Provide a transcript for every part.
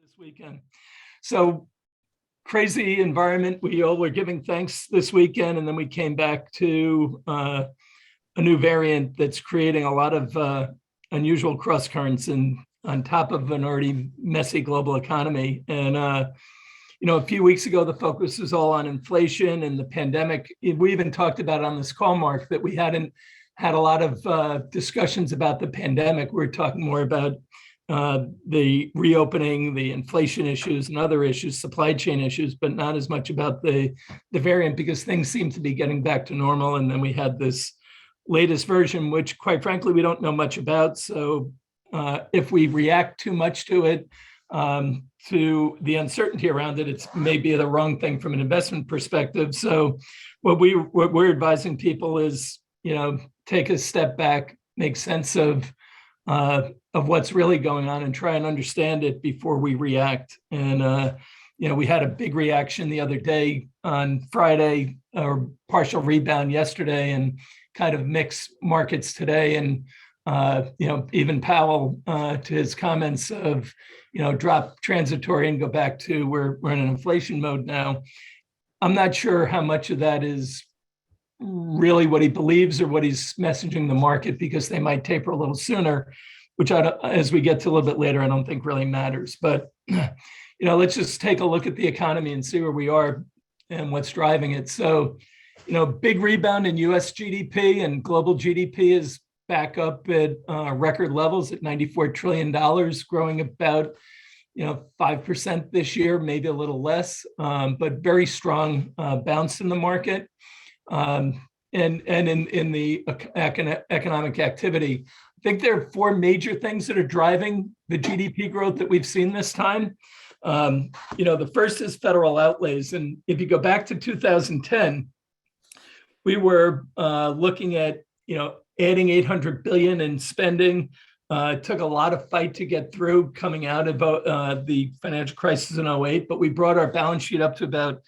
this weekend. So crazy environment. We all were giving thanks this weekend, and then we came back to a new variant that's creating a lot of unusual cross currents and on top of an already messy global economy. And a few weeks ago, the focus was all on inflation and the pandemic. We even talked about on this call, Mark, that we hadn't had a lot of discussions about the pandemic. We're talking more about the reopening, the inflation issues and other issues, supply chain issues, but not as much about the variant because things seem to be getting back to normal. And then we had this latest version, which quite frankly, we don't know much about. So if we react too much to it, to the uncertainty around it, it's maybe the wrong thing from an investment perspective. So what we're advising people is, take a step back, make sense of what's really going on and try and understand it before we react. And, we had a big reaction the other day on Friday, or partial rebound yesterday, and kind of mixed markets today. And, even Powell, to his comments of, drop transitory and go back to we're in an inflation mode now. I'm not sure how much of that is really what he believes or what he's messaging the market, because they might taper a little sooner, which as we get to a little bit later, I don't think really matters. But, let's just take a look at the economy and see where we are and what's driving it. So, big rebound in US GDP, and global GDP is back up at record levels at $94 trillion, growing about 5% this year, maybe a little less, but very strong bounce in the market. And in the economic activity. I think there are four major things that are driving the GDP growth that we've seen this time. The first is federal outlays. And if you go back to 2010, we were looking at, adding 800 billion in spending. It took a lot of fight to get through coming out of the financial crisis in 2008, but we brought our balance sheet up to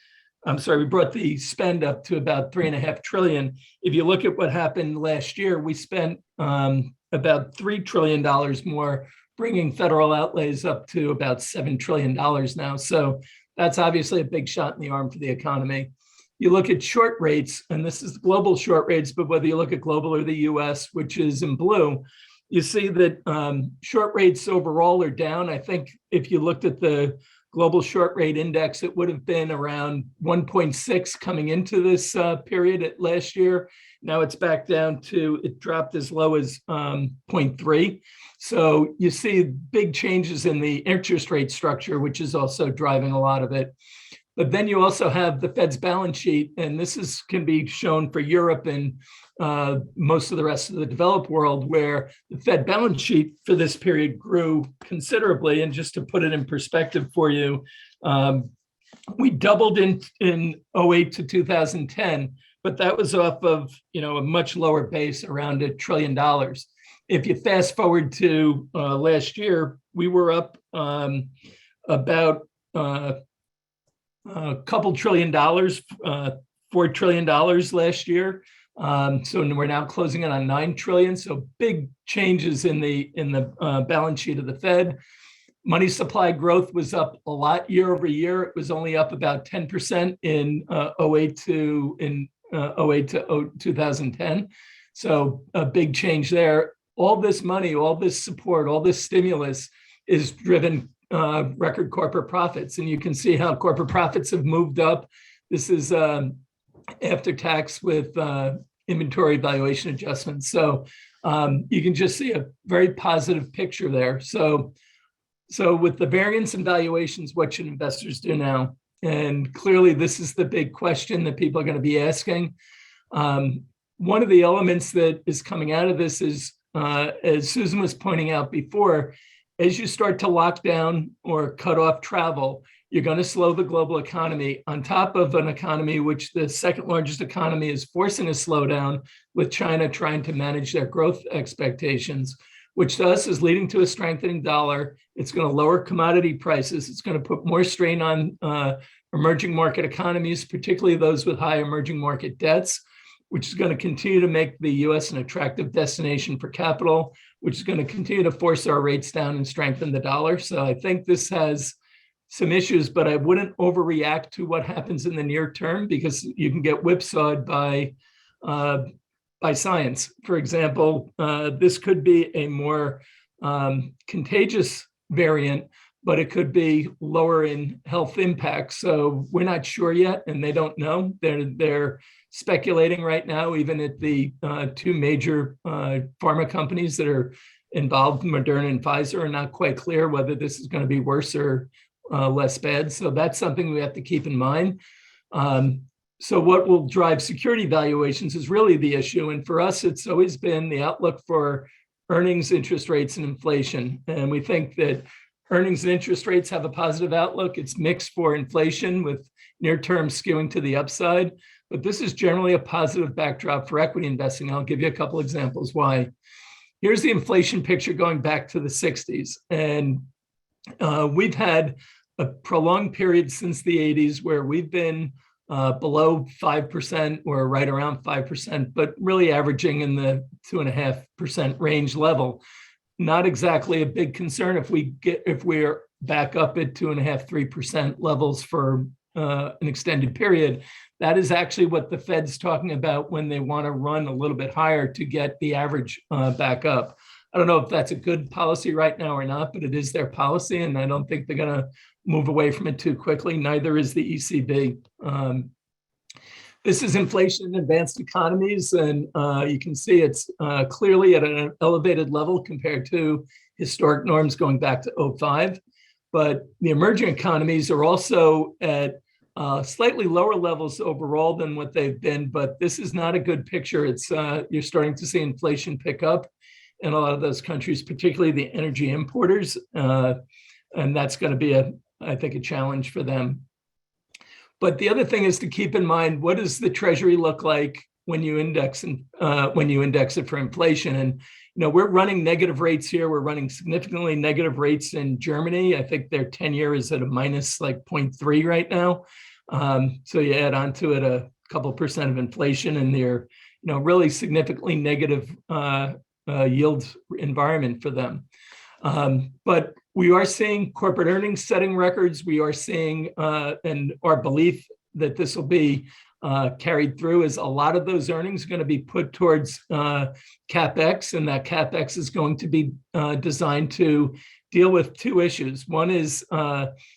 we brought the spend up to about 3.5 trillion. If you look at what happened last year, we spent about $3 trillion more, bringing federal outlays up to about $7 trillion now. So that's obviously a big shot in the arm for the economy. You look at short rates, and this is global short rates, but whether you look at global or the US, which is in blue, you see that short rates overall are down. I think if you looked at the global short rate index, it would have been around 1.6 coming into this period at last year. Now it's back down to, it dropped as low as 0.3. So you see big changes in the interest rate structure, which is also driving a lot of it. But then you also have the Fed's balance sheet, and this can be shown for Europe and most of the rest of the developed world, where the Fed balance sheet for this period grew considerably. And just to put it in perspective for you, we doubled in 2008 to 2010, but that was off of a much lower base, around $1 trillion. If you fast forward to last year, we were up about a couple $1 trillion, $4 trillion last year. So we're now closing in on 9 trillion. So big changes in the balance sheet of the Fed. Money supply growth was up a lot year over year. It was only up about 10% in 2008 to 2010. So a big change there. All this money, all this support, all this stimulus is driven record corporate profits. And you can see how corporate profits have moved up. This is after tax with inventory valuation adjustments. So you can just see a very positive picture there. So with the variance and valuations, what should investors do now? And clearly this is the big question that people are going to be asking. One of the elements that is coming out of this is, as Susan was pointing out before, as you start to lock down or cut off travel, you're going to slow the global economy on top of an economy which the second largest economy is forcing a slowdown, with China trying to manage their growth expectations, which to us is leading to a strengthening dollar. It's going to lower commodity prices. It's going to put more strain on emerging market economies, particularly those with high emerging market debts, which is going to continue to make the US an attractive destination for capital, which is going to continue to force our rates down and strengthen the dollar. So I think this has some issues, but I wouldn't overreact to what happens in the near term because you can get whipsawed by science. For example, this could be a more contagious variant, but it could be lower in health impact. So we're not sure yet, and they don't know. They're speculating right now, even at the two major pharma companies that are involved, Moderna and Pfizer, are not quite clear whether this is going to be worse or less bad. So that's something we have to keep in mind. So what will drive security valuations is really the issue. And for us, it's always been the outlook for earnings, interest rates, and inflation. And we think that earnings and interest rates have a positive outlook. It's mixed for inflation with near-term skewing to the upside. But this is generally a positive backdrop for equity investing. I'll give you a couple examples why. Here's the inflation picture going back to the 60s. And we've had a prolonged period since the 80s where we've been below 5% or right around 5%, but really averaging in the 2.5% range level. Not exactly a big concern if we're back up at 2.5%, 3% levels for an extended period. That is actually what the Fed's talking about when they want to run a little bit higher to get the average back up. I don't know if that's a good policy right now or not, but it is their policy, and I don't think they're going to move away from it too quickly. Neither is the ECB. This is inflation in advanced economies, and you can see it's clearly at an elevated level compared to historic norms going back to 2005. But the emerging economies are also at slightly lower levels overall than what they've been, but this is not a good picture. It's you're starting to see inflation pick up in a lot of those countries, particularly the energy importers, and that's going to be I think, a challenge for them. But the other thing is to keep in mind, what does the Treasury look like when you index it for inflation? And we're running negative rates here. We're running significantly negative rates in Germany. I think their 10-year is at a minus like 0.3 right now. So you add on to it a couple percent of inflation, and they're really significantly negative yield environment for them. But we are seeing corporate earnings setting records. We are seeing, and our belief that this will be carried through is a lot of those earnings are going to be put towards CapEx, and that CapEx is going to be designed to deal with two issues. One is,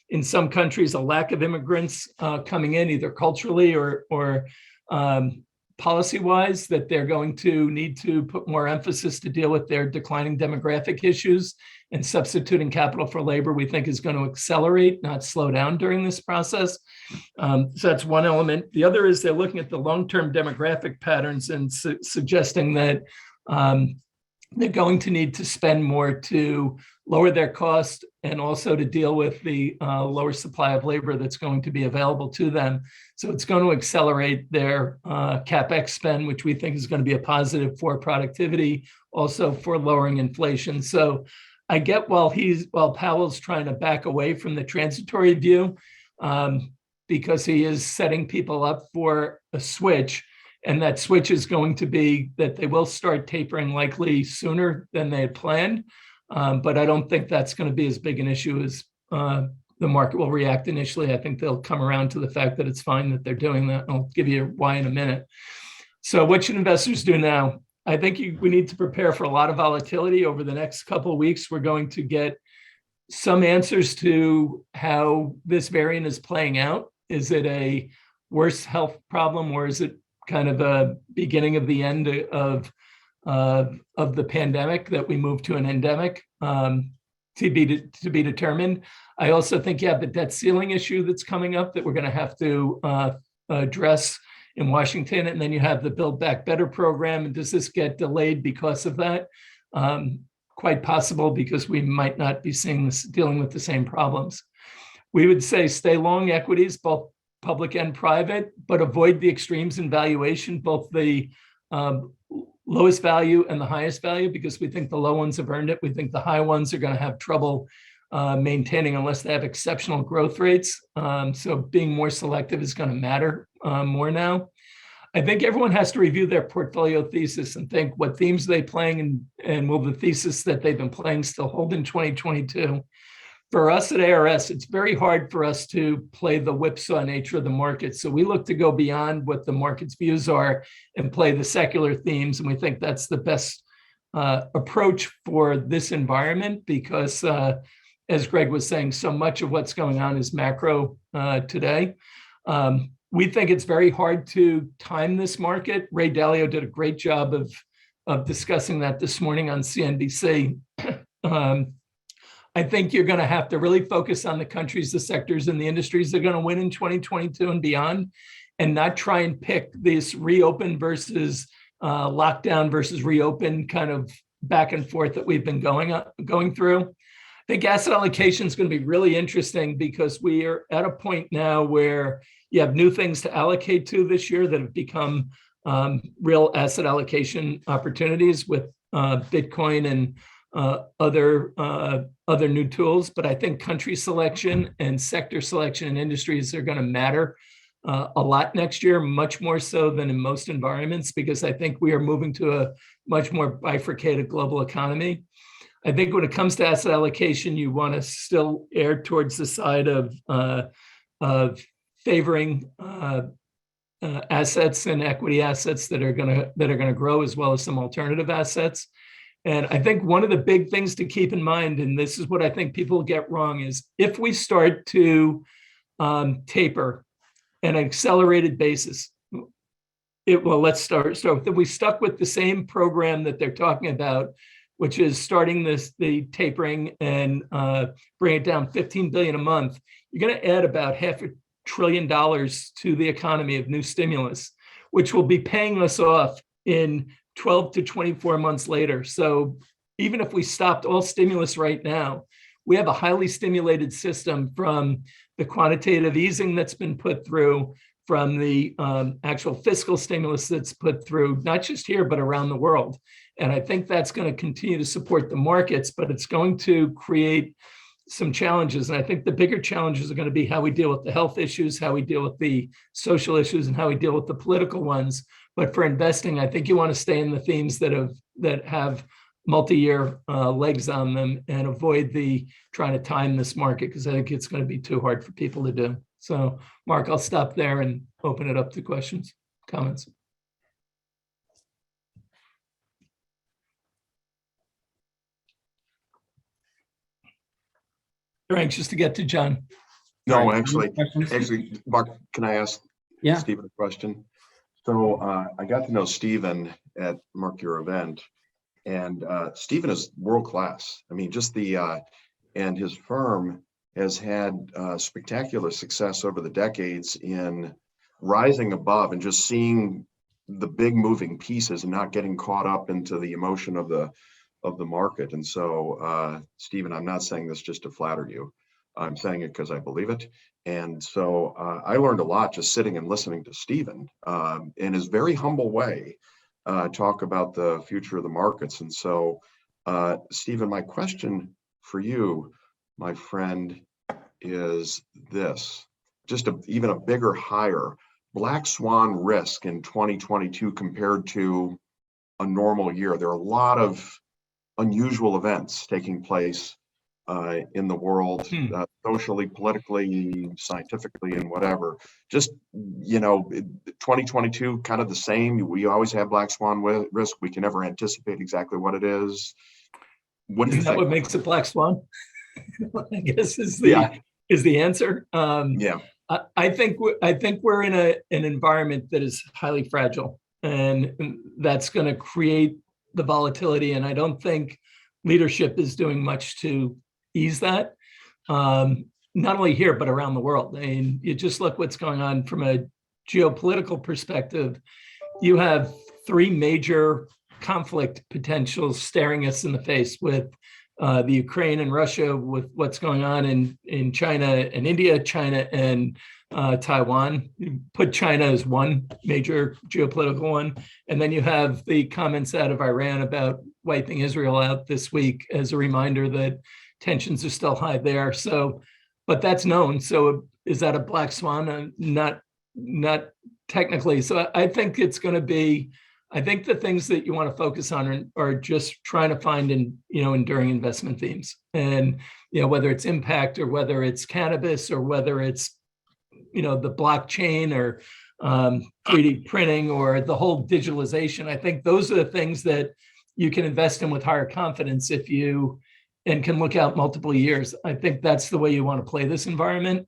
in some countries, a lack of immigrants coming in, either culturally or policy-wise, that they're going to need to put more emphasis to deal with their declining demographic issues, and substituting capital for labor, we think, is going to accelerate, not slow down during this process. So that's one element. The other is they're looking at the long-term demographic patterns and suggesting that they're going to need to spend more to lower their cost and also to deal with the lower supply of labor that's going to be available to them. So it's going to accelerate their CapEx spend, which we think is going to be a positive for productivity, also for lowering inflation. So I get while Powell's trying to back away from the transitory view, because he is setting people up for a switch, and that switch is going to be that they will start tapering likely sooner than they had planned. But I don't think that's going to be as big an issue as the market will react initially. I think they'll come around to the fact that it's fine that they're doing that. And I'll give you why in a minute. So what should investors do now? I think we need to prepare for a lot of volatility over the next couple of weeks. We're going to get some answers to how this variant is playing out. Is it a worse health problem, or is it kind of a beginning of the end of the pandemic that we move to an endemic? To be determined. I also think you have the debt ceiling issue that's coming up that we're going to have to address in Washington, and then you have the Build Back Better program. And does this get delayed because of that? Quite possible, because we might not be dealing with the same problems. We would say stay long equities, both public and private, but avoid the extremes in valuation, both the lowest value and the highest value, because we think the low ones have earned it. We think the high ones are going to have trouble maintaining unless they have exceptional growth rates. So being more selective is going to matter more now. I think everyone has to review their portfolio thesis and think what themes are they playing, and will the thesis that they've been playing still hold in 2022? for us at ARS, it's very hard for us to play the whipsaw nature of the market. So we look to go beyond what the market's views are and play the secular themes. And we think that's the best approach for this environment because, as Greg was saying, so much of what's going on is macro today. We think it's very hard to time this market. Ray Dalio did a great job of discussing that this morning on CNBC. I think you're going to have to really focus on the countries, the sectors, and the industries that are going to win in 2022 and beyond, and not try and pick this reopen versus lockdown versus reopen kind of back and forth that we've been going through. I think asset allocation is going to be really interesting because we are at a point now where you have new things to allocate to this year that have become real asset allocation opportunities with Bitcoin and other new tools. But I think country selection and sector selection and industries are going to matter a lot next year, much more so than in most environments, because I think we are moving to a much more bifurcated global economy. I think when it comes to asset allocation, you want to still err towards the side of favoring assets and equity assets that are going to grow, as well as some alternative assets. And I think one of the big things to keep in mind, and this is what I think people get wrong, is if we start to taper at an accelerated basis, let's start with, if we stuck with the same program that they're talking about, which is starting the tapering and bring it down 15 billion a month, you're going to add about $500 billion to the economy of new stimulus, which will be paying us off in 12 to 24 months later. So even if we stopped all stimulus right now, we have a highly stimulated system from the quantitative easing that's been put through, from the actual fiscal stimulus that's put through, not just here, but around the world. And I think that's going to continue to support the markets, but it's going to create some challenges. And I think the bigger challenges are going to be how we deal with the health issues, how we deal with the social issues, and how we deal with the political ones. But for investing, I think you want to stay in the themes that have multi-year legs on them and avoid the trying to time this market, because I think it's going to be too hard for people to do. So, Mark, I'll stop there and open it up to questions, comments. You're anxious to get to John. No, actually, Mark, can I ask Stephen a question? So I got to know Stephen at Mark, your event, and Stephen is world class. I mean, just and his firm has had spectacular success over the decades in rising above and just seeing the big moving pieces and not getting caught up into the emotion of the market. And so, Stephen, I'm not saying this just to flatter you. I'm saying it because I believe it. And so I learned a lot just sitting and listening to Stephen in his very humble way talk about the future of the markets. And so, Stephen, my question for you, my friend, is this: just even a bigger, higher black swan risk in 2022 compared to a normal year. There are a lot of unusual events taking place in the world, socially, politically, scientifically, and whatever. Just, 2022, kind of the same. We always have black swan risk. We can never anticipate exactly what it is. What do you think? Is that what makes it black swan? I guess is the answer. I think we're in an environment that is highly fragile, and that's going to create the volatility. And I don't think leadership is doing much to ease that, not only here, but around the world. I mean, you just look what's going on from a geopolitical perspective. You have three major conflict potentials staring us in the face with the Ukraine and Russia, with what's going on in China and India, China and Taiwan. You put China as one major geopolitical one. And then you have the comments out of Iran about wiping Israel out this week as a reminder that tensions are still high there. So, but that's known. So is that a black swan? Not technically. So I think it's going to be, I think the things that you want to focus on are just trying to find enduring investment themes. And whether it's impact or whether it's cannabis or whether it's, the blockchain or 3D printing or the whole digitalization. I think those are the things that you can invest in with higher confidence and can look out multiple years. I think that's the way you want to play this environment.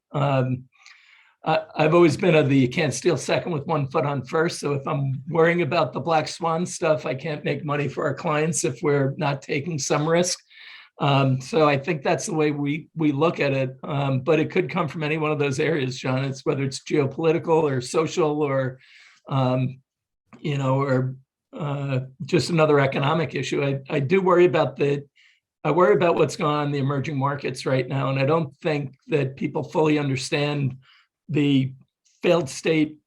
I've always been of the you can't steal second with one foot on first. So if I'm worrying about the black swan stuff, I can't make money for our clients if we're not taking some risk. So I think that's the way we look at it. But it could come from any one of those areas, John. It's whether it's geopolitical or social or, just another economic issue. I do worry about what's going on in the emerging markets right now. And I don't think that people fully understand the failed state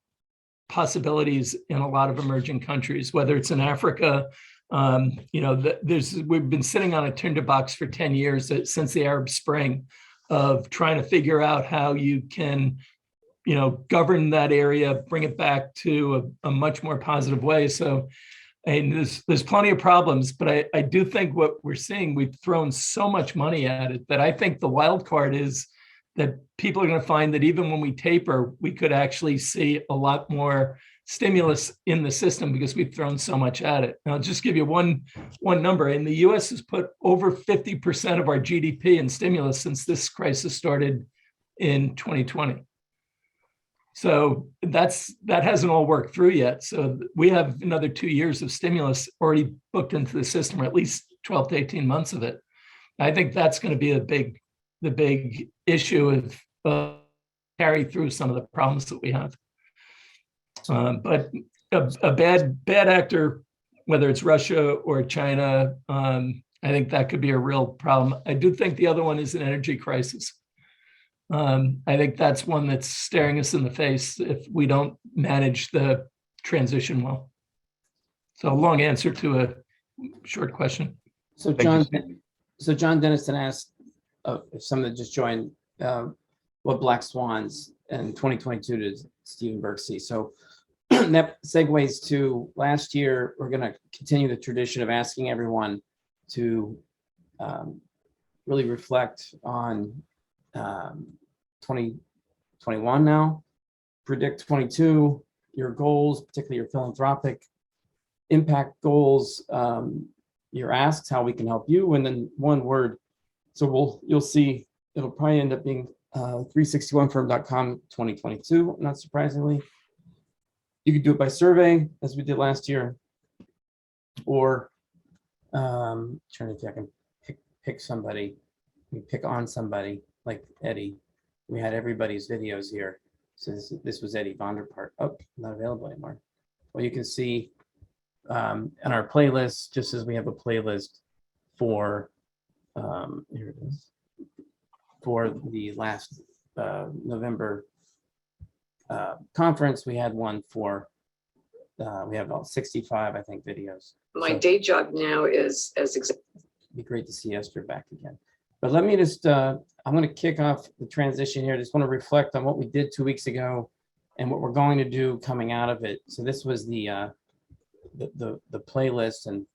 possibilities in a lot of emerging countries, whether it's in Africa. We've been sitting on a tinderbox for 10 years since the Arab Spring of trying to figure out how you can, govern that area, bring it back to a much more positive way. So, there's plenty of problems, but I do think what we're seeing, we've thrown so much money at it that I think the wild card is that people are going to find that even when we taper, we could actually see a lot more stimulus in the system because we've thrown so much at it. And I'll just give you one number. And the US has put over 50% of our GDP in stimulus since this crisis started in 2020. So that hasn't all worked through yet. So we have another 2 years of stimulus already booked into the system, or at least 12 to 18 months of it. I think that's going to be the big issue of carry through some of the problems that we have. But a bad actor, whether it's Russia or China, I think that could be a real problem. I do think the other one is an energy crisis. I think that's one that's staring us in the face if we don't manage the transition well. So a long answer to a short question. So John Dennison asked if someone just joined, what black swans in 2022 does Stephen Burke see? So that segues to last year. We're going to continue the tradition of asking everyone to really reflect on 2021 now, predict 22, your goals, particularly your philanthropic impact goals, your asks, how we can help you, and then one word. So you'll see it'll probably end up being 361firm.com 2022, not surprisingly. You could do it by survey, as we did last year, or trying to think I can pick somebody, pick on somebody like Eddie. We had everybody's videos here. So this was Eddie Vonderpart. Oh, not available anymore. Well, you can see in our playlist, just as we have a playlist for, here it is, for the last November conference, we had one for, we have about 65, I think, videos. My day job now is as it'd be great to see Esther back again. But let me just, I'm going to kick off the transition here. I just want to reflect on what we did 2 weeks ago and what we're going to do coming out of it. So this was the playlist, and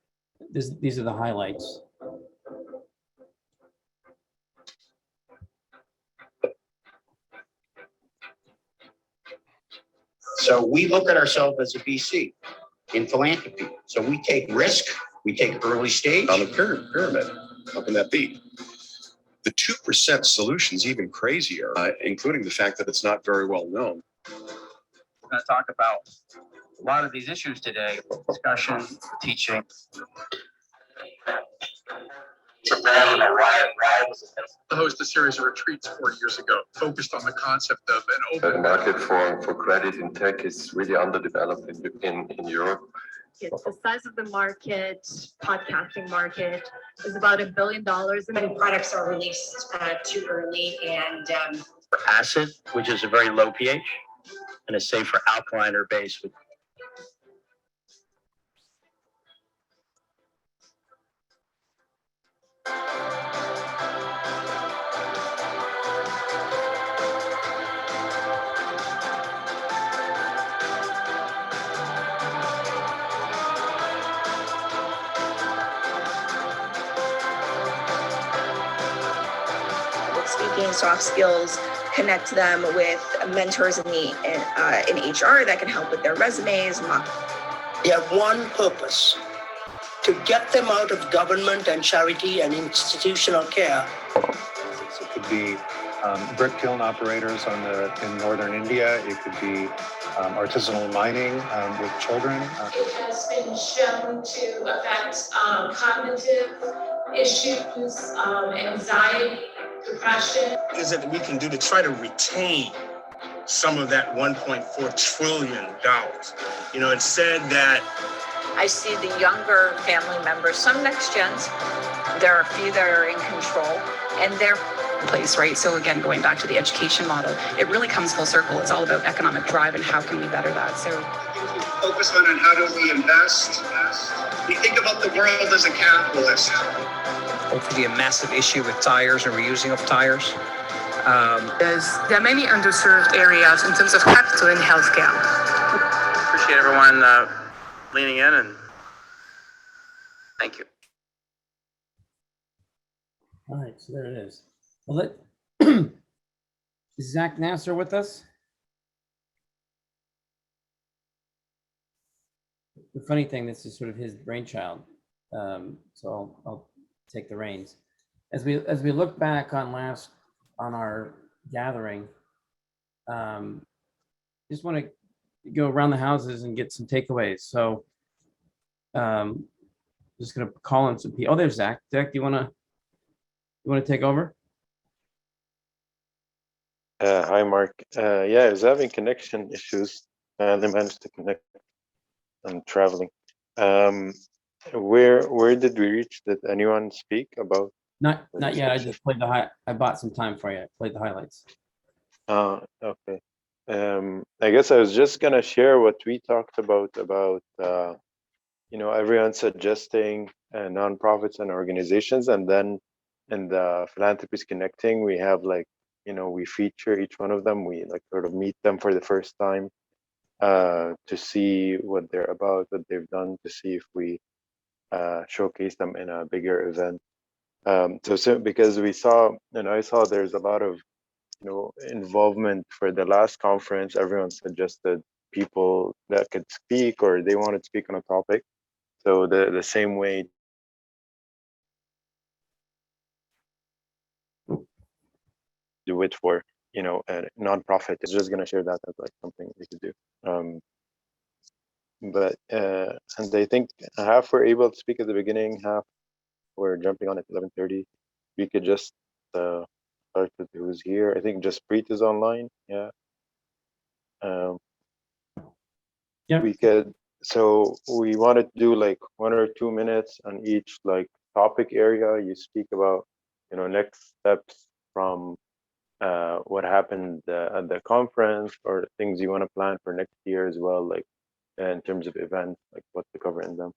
these are the highlights. So we look at ourselves as a VC in philanthropy. So we take risk, we take early stage. On the pyramid, how can that be? The 2% solution's even crazier, including the fact that it's not very well known. We're going to talk about a lot of these issues today: discussion, teaching. To host a series of retreats 4 years ago, focused on the concept of an open. The market for credit in tech is really underdeveloped in Europe. It's the size of the market, podcasting market is about $1 billion. many products are released too early, and Acid, which is a very low pH, and is safe for alkaline or base. soft skills, connect them with mentors in HR that can help with their resumes. They have one purpose: to get them out of government and charity and institutional care. It could be brick kiln operators in northern India. It could be artisanal mining with children. It has been shown to affect cognitive issues, anxiety, depression. Is that we can do to try to retain some of that $1.4 trillion? You know, it's said that I see the younger family members, some next gens, there are a few that are in control, and they're place, right? So again, going back to the education model, it really comes full circle. It's all about economic drive and how can we better that. So focus on how do we invest? We think about the world as a capitalist. Hopefully a massive issue with tires and reusing of tires. There are many underserved areas in terms of capital in healthcare. Appreciate everyone leaning in, and thank you. All right, so there it is. Well, is Zach Nasser with us? The funny thing, this is sort of his brainchild, so I'll take the reins. As we look back on our gathering, just want to go around the houses and get some takeaways. So, just gonna call on some people. Oh, there's Zach. Zach, do you want to take over? Hi, Mark. Yeah, I was having connection issues. They managed to connect. I'm traveling. Where did we reach? Did anyone speak about? Not yet. I just played I bought some time for you. I played the highlights. Okay. I guess I was just gonna share what we talked about everyone suggesting nonprofits and organizations, and then in the Philanthropies Connecting, we have we feature each one of them. We sort of meet them for the first time to see what they're about, what they've done, to see if we showcase them in a bigger event. So because I saw there's a lot of involvement for the last conference. Everyone suggested people that could speak or they wanted to speak on a topic. So the same way do it for a nonprofit. It's just gonna share that as something we could do. And I think half were able to speak at the beginning, half were jumping on at 11:30. We could just start with who's here. I think just Preet is online. Yeah. Yeah. We could. So we wanted to do 1 or 2 minutes on each topic area. You speak about next steps from what happened at the conference, or things you want to plan for next year as well, in terms of events, what to cover in them.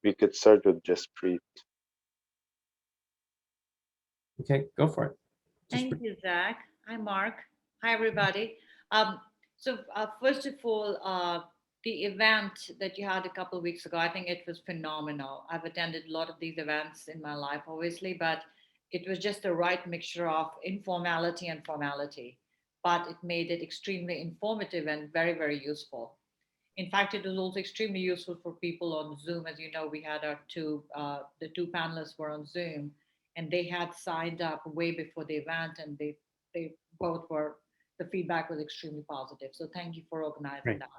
We could start with just Preet. Okay, go for it. Thank you, Zach. Hi, Mark. Hi, everybody. First of all, the event that you had a couple of weeks ago, I think it was phenomenal. I've attended a lot of these events in my life, obviously, but it was just the right mixture of informality and formality. But it made it extremely informative and very, very useful. In fact, it was also extremely useful for people on Zoom. As you know, we had the two panelists were on Zoom, and they had signed up way before the event, and they both were, the feedback was extremely positive. So thank you for organizing that.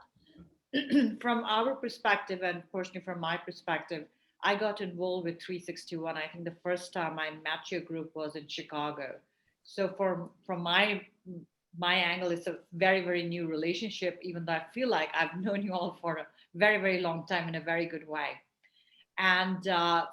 From our perspective, and personally from my perspective, I got involved with 361. I think the first time I met your group was in Chicago. So from my angle, it's a very, very new relationship, even though I feel like I've known you all for a very, very long time in a very good way. And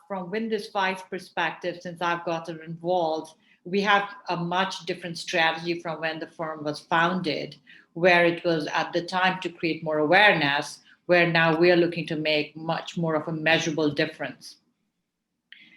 from Windus 5's perspective, since I've gotten involved, we have a much different strategy from when the firm was founded, where it was at the time to create more awareness, where now we are looking to make much more of a measurable difference.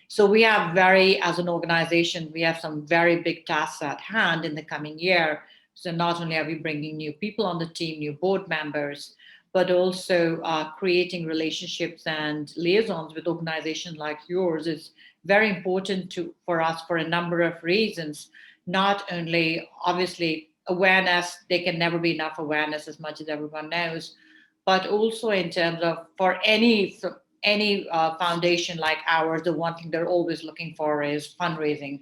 So we have as an organization, we have some very big tasks at hand in the coming year. So not only are we bringing new people on the team, new board members, but also creating relationships and liaisons with organizations like yours is very important for us for a number of reasons. Not only, obviously, awareness, there can never be enough awareness, as much as everyone knows, but also in terms of for any foundation like ours, the one thing they're always looking for is fundraising.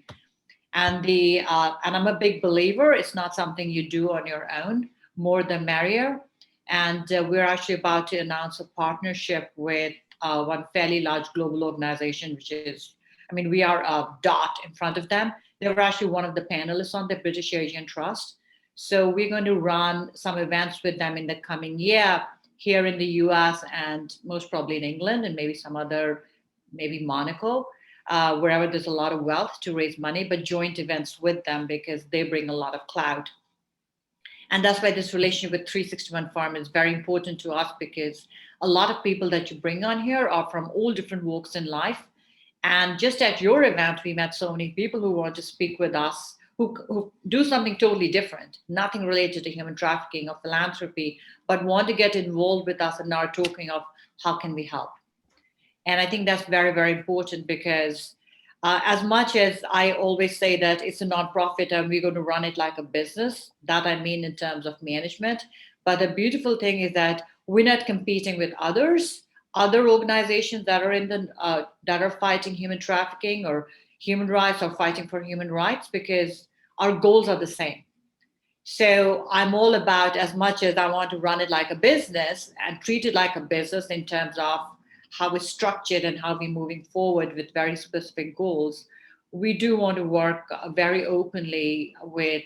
And I'm a big believer, it's not something you do on your own, more the merrier. And we're actually about to announce a partnership with one fairly large global organization, which is, I mean, we are a dot in front of them. They were actually one of the panelists on the British Asian Trust. So we're going to run some events with them in the coming year here in the US and most probably in England and maybe some other, maybe Monaco, wherever there's a lot of wealth to raise money, but joint events with them because they bring a lot of clout. And that's why this relationship with 361 Farm is very important to us, because a lot of people that you bring on here are from all different walks in life. And just at your event, we met so many people who want to speak with us, who do something totally different, nothing related to human trafficking or philanthropy, but want to get involved with us and are talking of how can we help. And I think that's very, very important, because as much as I always say that it's a nonprofit and we're going to run it like a business, that I mean in terms of management. But the beautiful thing is that we're not competing with other organizations that are in the that are fighting human trafficking or human rights or fighting for human rights, because our goals are the same. So I'm all about, as much as I want to run it like a business and treat it like a business in terms of how it's structured and how we're moving forward with very specific goals, we do want to work very openly with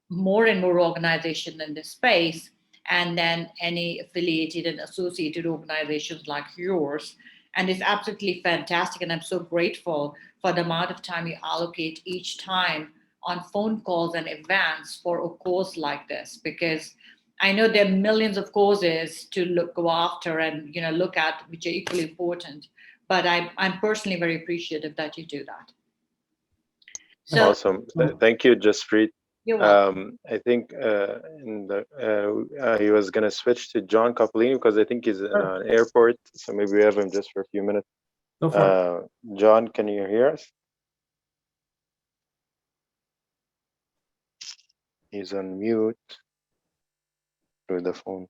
more and more organizations in this space, and then any affiliated and associated organizations like yours. And it's absolutely fantastic. And I'm so grateful for the amount of time you allocate each time on phone calls and events for a cause like this, because I know there are millions of causes to go after and look at, which are equally important. But I'm personally very appreciative that you do that. So, awesome. Thank you, Jaspreet. You're welcome. I think he was going to switch to John Coppolino because I think he's in an airport. So maybe we have him just for a few minutes. Go for it. John, can you hear us? He's on mute through the phone.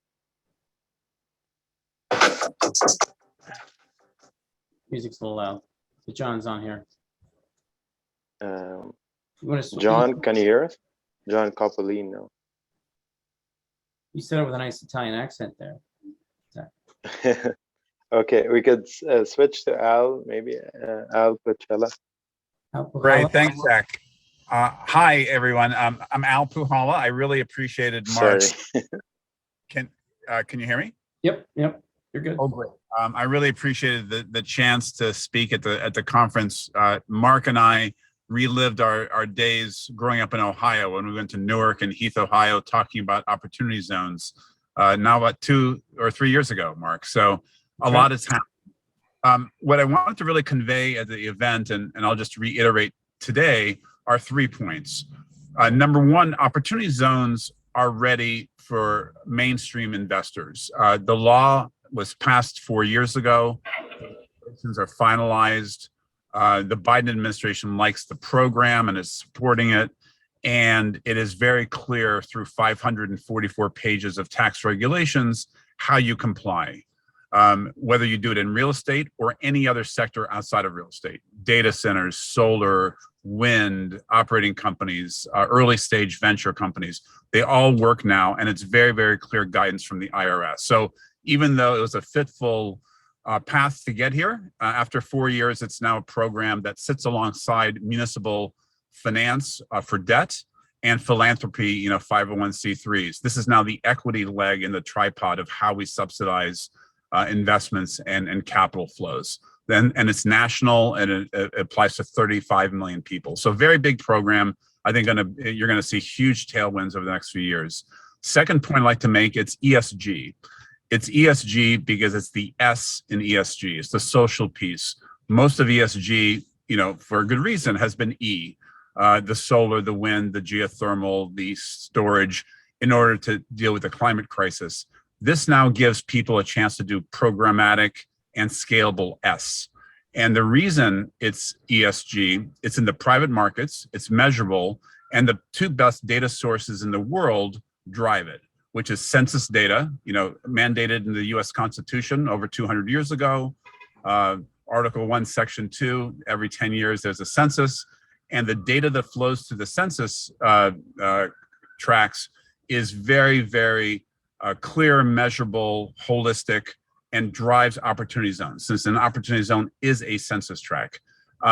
Music's a little loud. So John's on here. John, can you hear us? John Coppolino. You said it with a nice Italian accent there. Okay, we could switch to Al, maybe Al Pucella. Great, thanks, Zach. Hi, everyone. I'm Al Puhala. I really appreciated Mark's. Can you hear me? Yep, you're good. Oh, great. I really appreciated the chance to speak at the conference. Mark and I relived our days growing up in Ohio when we went to Newark and Heath, Ohio, talking about opportunity zones. Now about 2 or 3 years ago, Mark. So a lot has happened. What I wanted to really convey at the event, and I'll just reiterate today, are 3 points. Number one, opportunity zones are ready for mainstream investors. The law was passed 4 years ago. Regulations are finalized. The Biden administration likes the program and is supporting it. And it is very clear through 544 pages of tax regulations how you comply, whether you do it in real estate or any other sector outside of real estate. Data centers, solar, wind, operating companies, early stage venture companies, they all work now, and it's very, very clear guidance from the IRS. So even though it was a fitful path to get here, after 4 years, it's now a program that sits alongside municipal finance for debt and philanthropy, 501c3s. This is now the equity leg in the tripod of how we subsidize investments and capital flows. And it's national, and it applies to 35 million people. So very big program. I think you're going to see huge tailwinds over the next few years. Second point I'd like to make, it's ESG. It's ESG because it's the S in ESG. It's the social piece. Most of ESG, for a good reason, has been E. The solar, the wind, the geothermal, the storage, in order to deal with the climate crisis. This now gives people a chance to do programmatic and scalable S. And the reason it's ESG, it's in the private markets, it's measurable, and the two best data sources in the world drive it, which is census data, mandated in the US Constitution over 200 years ago. Article 1, Section 2, every 10 years there's a census. And the data that flows through the census tracks is very, very clear, measurable, holistic, and drives opportunity zones, since an opportunity zone is a census tract.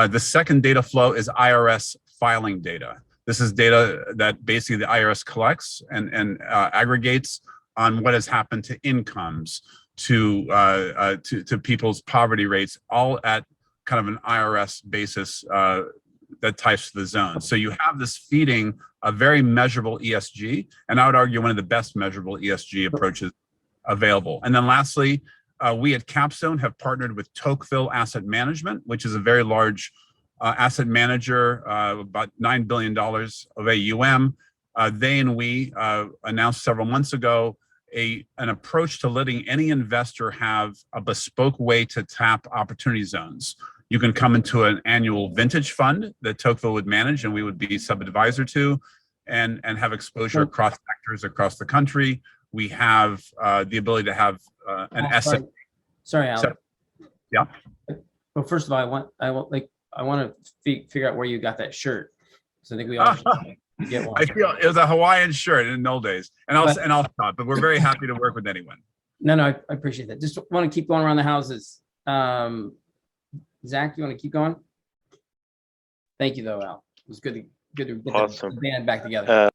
The second data flow is IRS filing data. This is data that basically the IRS collects and aggregates on what has happened to incomes, to people's poverty rates, all at kind of an IRS basis that types the zone. So you have this feeding a very measurable ESG, and I would argue one of the best measurable ESG approaches available. And then lastly, we at Capstone have partnered with Tocqueville Asset Management, which is a very large asset manager, about $9 billion of AUM. They and we announced several months ago an approach to letting any investor have a bespoke way to tap opportunity zones. You can come into an annual vintage fund that Tocqueville would manage and we would be sub-advisor to, and have exposure across sectors across the country. We have the ability to have an asset. Sorry, Alan. Yeah. Well, first of all, I want to figure out where you got that shirt. So I think we all should get one. I feel it was a Hawaiian shirt in the old days, and I'll stop. But we're very happy to work with anyone. No, I appreciate that. Just want to keep going around the houses. Zach, you want to keep going? Thank you, though, Al. It was good to get the band back together.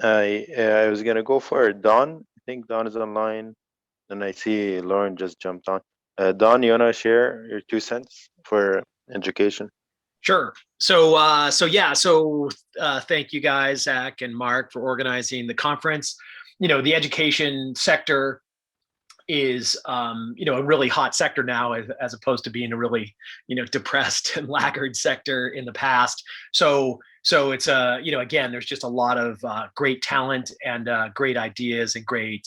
I was gonna go for Don. I think Don is online, and I see Lauren just jumped on. Don, you wanna share your 2 cents for education? Sure. So thank you guys, Zach and Mark, for organizing the conference. The education sector is a really hot sector now, as opposed to being a really depressed and laggard sector in the past. So it's again, there's just a lot of great talent and great ideas and great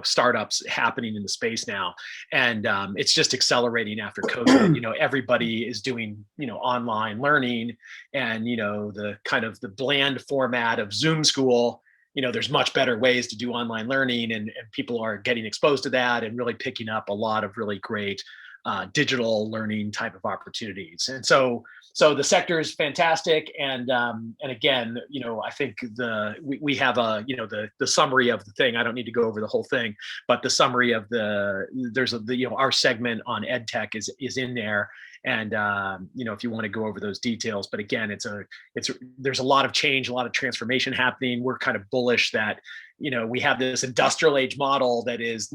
startups happening in the space now, and it's just accelerating after COVID. Everybody is doing online learning, and the kind of the bland format of Zoom school. There's much better ways to do online learning, and people are getting exposed to that and really picking up a lot of really great digital learning type of opportunities. And so the sector is fantastic. And again, I think we have the summary of the thing. I don't need to go over the whole thing, but the summary of our segment on ed tech is in there. And if you want to go over those details, but again, there's a lot of change, a lot of transformation happening. We're kind of bullish that we have this industrial age model that is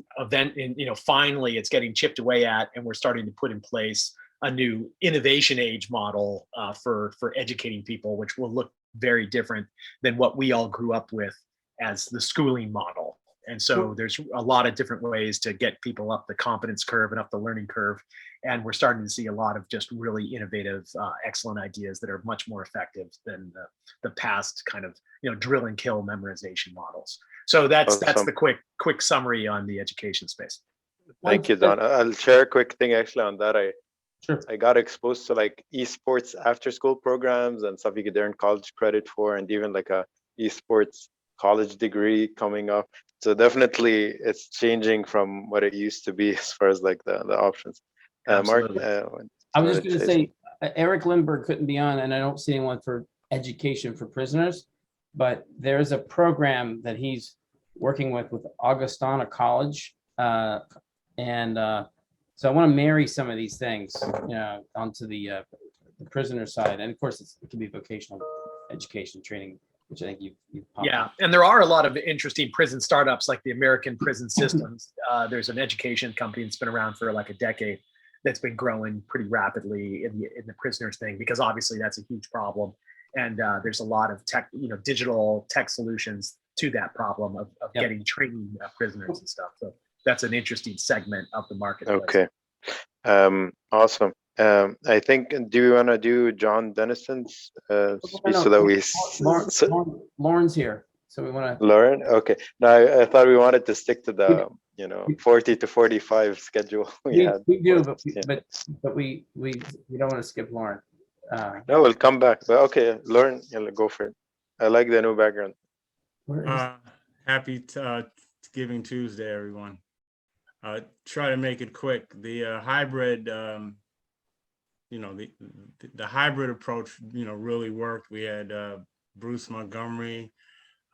finally it's getting chipped away at, and we're starting to put in place a new innovation age model for educating people, which will look very different than what we all grew up with as the schooling model. And so there's a lot of different ways to get people up the competence curve and up the learning curve. And we're starting to see a lot of just really innovative, excellent ideas that are much more effective than the past kind of, drill and kill memorization models. So that's the quick summary on the education space. Thank you, Don. I'll share a quick thing actually on that. I got exposed to like esports after school programs and stuff you could earn college credit for, and even like a esports college degree coming up. So definitely it's changing from what it used to be as far as like the options. Mark, I was just going to say, Eric Lindbergh couldn't be on, and I don't see anyone for education for prisoners, but there's a program that he's working with Augustana College. So I want to marry some of these things, onto the prisoner side. And of course, it can be vocational education training, which I think you've yeah, and there are a lot of interesting prison startups like the American Prison Systems. There's an education company that's been around for like a decade that's been growing pretty rapidly in the prisoners thing, because obviously that's a huge problem. And there's a lot of tech, digital tech solutions to that problem of getting training prisoners and stuff. So that's an interesting segment of the market. Okay. Awesome. I think, do you want to do John Dennison's speech so that we... Lauren's here. So we want to. Lauren, okay. No, I thought we wanted to stick to the 40 to 45 schedule we had. We do, Yeah. but we don't want to skip Lauren. No, we'll come back. But okay, Lauren, go for it. I like the new background. Happy Giving Tuesday, everyone. Try to make it quick. The hybrid, the hybrid approach, really worked. We had Bruce Montgomery,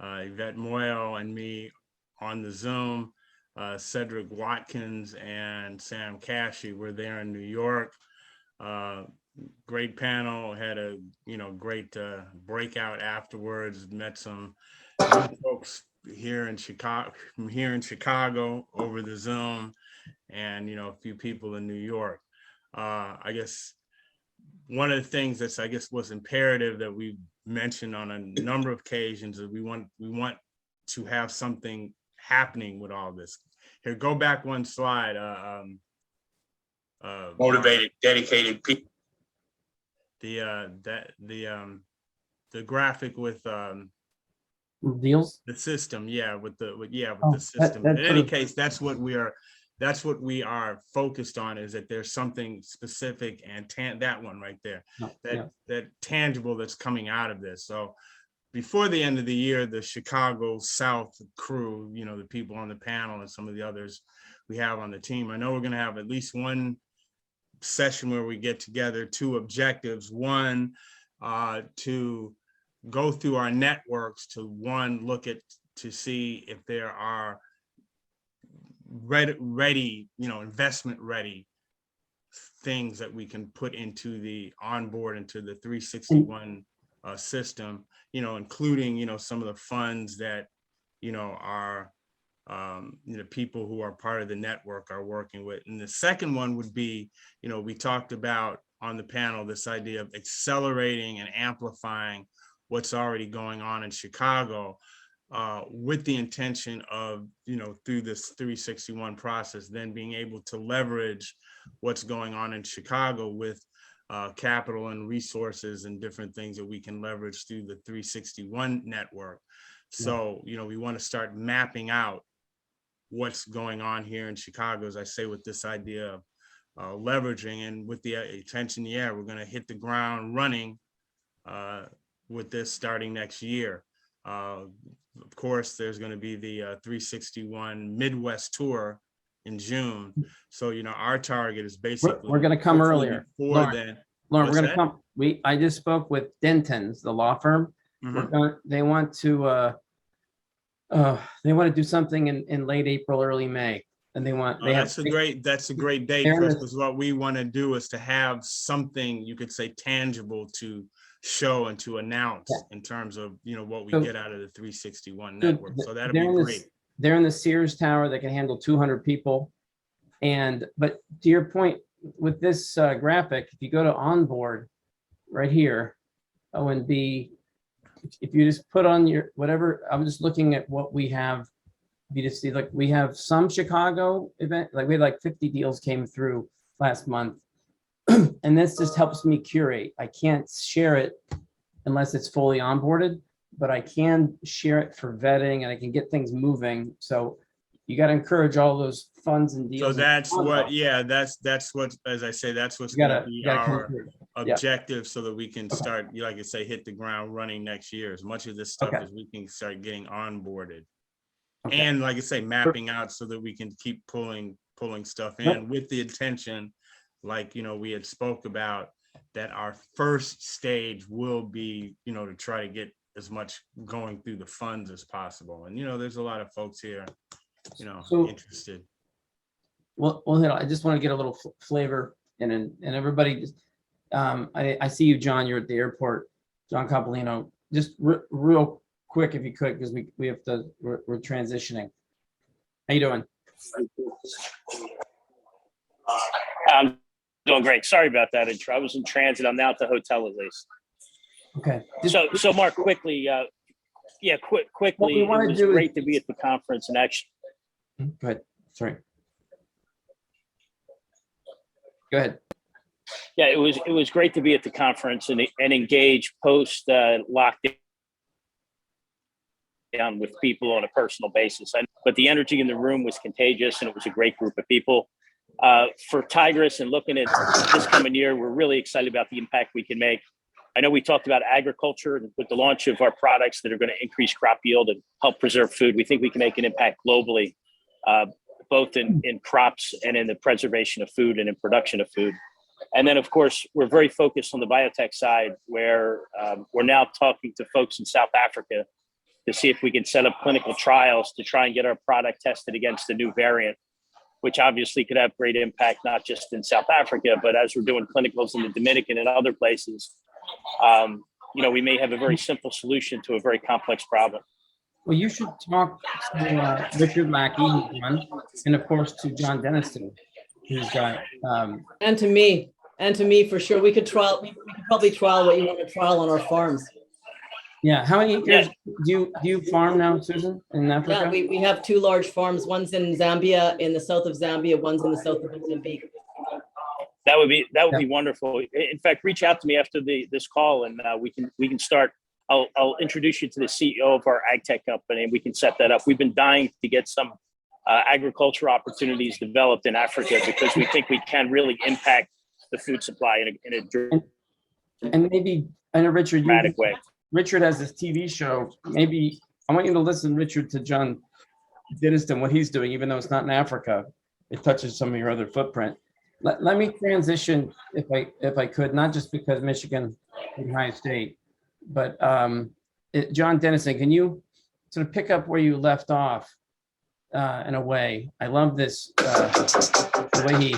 Yvette Moyle, and me on the Zoom. Cedric Watkins and Sam Cashy were there in New York. Great panel. Had a great breakout afterwards. Met some new folks here in Chicago, over the Zoom, and a few people in New York. I guess one of the things that's was imperative that we mentioned on a number of occasions is we want to have something happening with all this. Here, go back one slide. Motivated, dedicated people. The graphic with deals, the system, with the system. In any case, that's what we are focused on, is that there's something specific and that one right there, that tangible that's coming out of this. So before the end of the year, the Chicago South crew, the people on the panel and some of the others we have on the team, I know we're going to have at least one session where we get together, two objectives. One, to go through our networks to look at to see if there are ready, investment ready things that we can put into the onboard, into the 361 system, including, some of the funds that, are people who are part of the network are working with. And the second one would be, we talked about on the panel, this idea of accelerating and amplifying what's already going on in Chicago, with the intention of, through this 361 process, then being able to leverage what's going on in Chicago with capital and resources and different things that we can leverage through the 361 network. So, we want to start mapping out what's going on here in Chicago, as I say, with this idea of leveraging, and with the attention, we're going to hit the ground running with this starting next year. Of course, there's going to be the 361 Midwest tour in June. So, our target is basically we're going to come earlier. Lauren, we're going to come. I just spoke with Denton's, the law firm. They want to do something in late April, early May, and that's a great date for us, because what we want to do is to have something, you could say, tangible to show and to announce in terms of what we get out of the 361 network. So that'll be great. They're in the Sears Tower that can handle 200 people, but to your point with this graphic, if you go to onboard right here, O and B, if you just put on your whatever, I'm just looking at what we have. You just see, like, we have some Chicago event, like we had like 50 deals came through last month. And this just helps me curate. I can't share it unless it's fully onboarded, but I can share it for vetting and I can get things moving. So you got to encourage all those funds and deals. So that's what, that's what, as I say, that's what's going to be our objective, so that we can start, like I say, hit the ground running next year. As much of this stuff as we can start getting onboarded. And like I say, mapping out so that we can keep pulling stuff in with the intention, like, we had spoke about, that our first stage will be, to try to get as much going through the funds as possible. And, there's a lot of folks here, interested. Well, I just want to get a little flavor and everybody just, I see you, John, you're at the airport, John Coppolino, just real quick, if you could, because we have to, we're transitioning. How you doing? I'm doing great. Sorry about that intro. I was in transit. I'm now at the hotel, at least. Okay. So Mark, quickly, quickly, it was great to be at the conference and actually. Go ahead. Sorry. Go ahead. Yeah, it was great to be at the conference and engage post lockdown down with people on a personal basis. But the energy in the room was contagious, and it was a great group of people. For Tigris and looking at this coming year, we're really excited about the impact we can make. I know we talked about agriculture and with the launch of our products that are going to increase crop yield and help preserve food. We think we can make an impact globally, both in crops and in the preservation of food and in production of food. And then, of course, we're very focused on the biotech side, where we're now talking to folks in South Africa to see if we can set up clinical trials to try and get our product tested against the new variant, which obviously could have great impact, not just in South Africa, but as we're doing clinicals in the Dominican and other places, we may have a very simple solution to a very complex problem. Well, you should talk to Richard Lackey, who's one, and of course to John Denniston, who's got and to me for sure. We could probably trial what you want to trial on our farms. Yeah, how many acres do you farm now, Susan, in Africa? Yeah, we have 2 large farms. One's in Zambia, in the south of Zambia. One's in the south of Mozambique. That would be wonderful. In fact, reach out to me after this call, and we can start. I'll introduce you to the CEO of our ag tech company, and we can set that up. We've been dying to get some agriculture opportunities developed in Africa because we think we can really impact the food supply in a and maybe I know Richard. Dramatic way. Richard has this TV show. Maybe I want you to listen, Richard, to John Denniston, what he's doing, even though it's not in Africa. It touches some of your other footprint. Let me transition, if I could, not just because Michigan is Ohio State, but John Denniston, can you sort of pick up where you left off in a way? I love this, the way he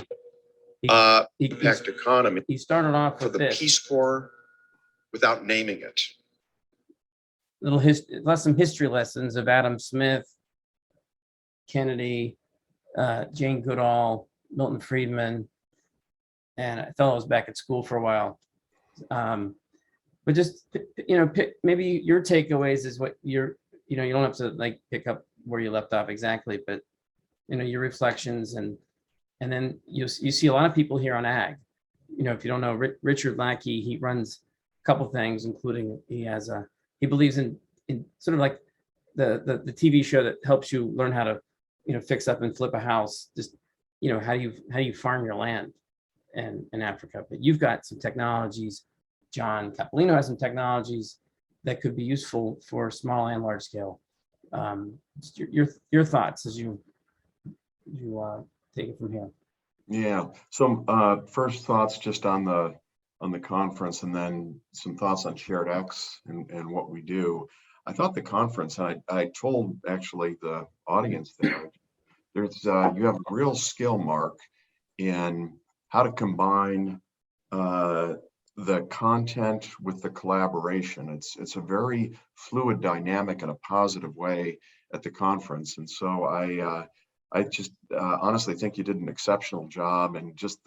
impact economy. He started off with the this. Peace Corps without naming it. Some history lessons of Adam Smith, Kennedy, Jane Goodall, Milton Friedman, and I thought I was back at school for a while. But just, maybe your takeaways is what you don't have to pick up where you left off exactly, but your reflections, and then you see a lot of people here on ag. If you don't know Richard Lackey, he runs a couple things, including he believes in sort of like the TV show that helps you learn how to fix up and flip a house. Just how do you farm your land in Africa. But you've got some technologies. John Capolino has some technologies that could be useful for small and large scale. Your thoughts as you take it from here. Yeah. So first thoughts just on the conference, and then some thoughts on SharedX and what we do. I thought the conference, and I told actually the audience there's you have a real skill, Mark, in how to combine the content with the collaboration. It's a very fluid dynamic in a positive way at the conference. And so I just honestly think you did an exceptional job, and just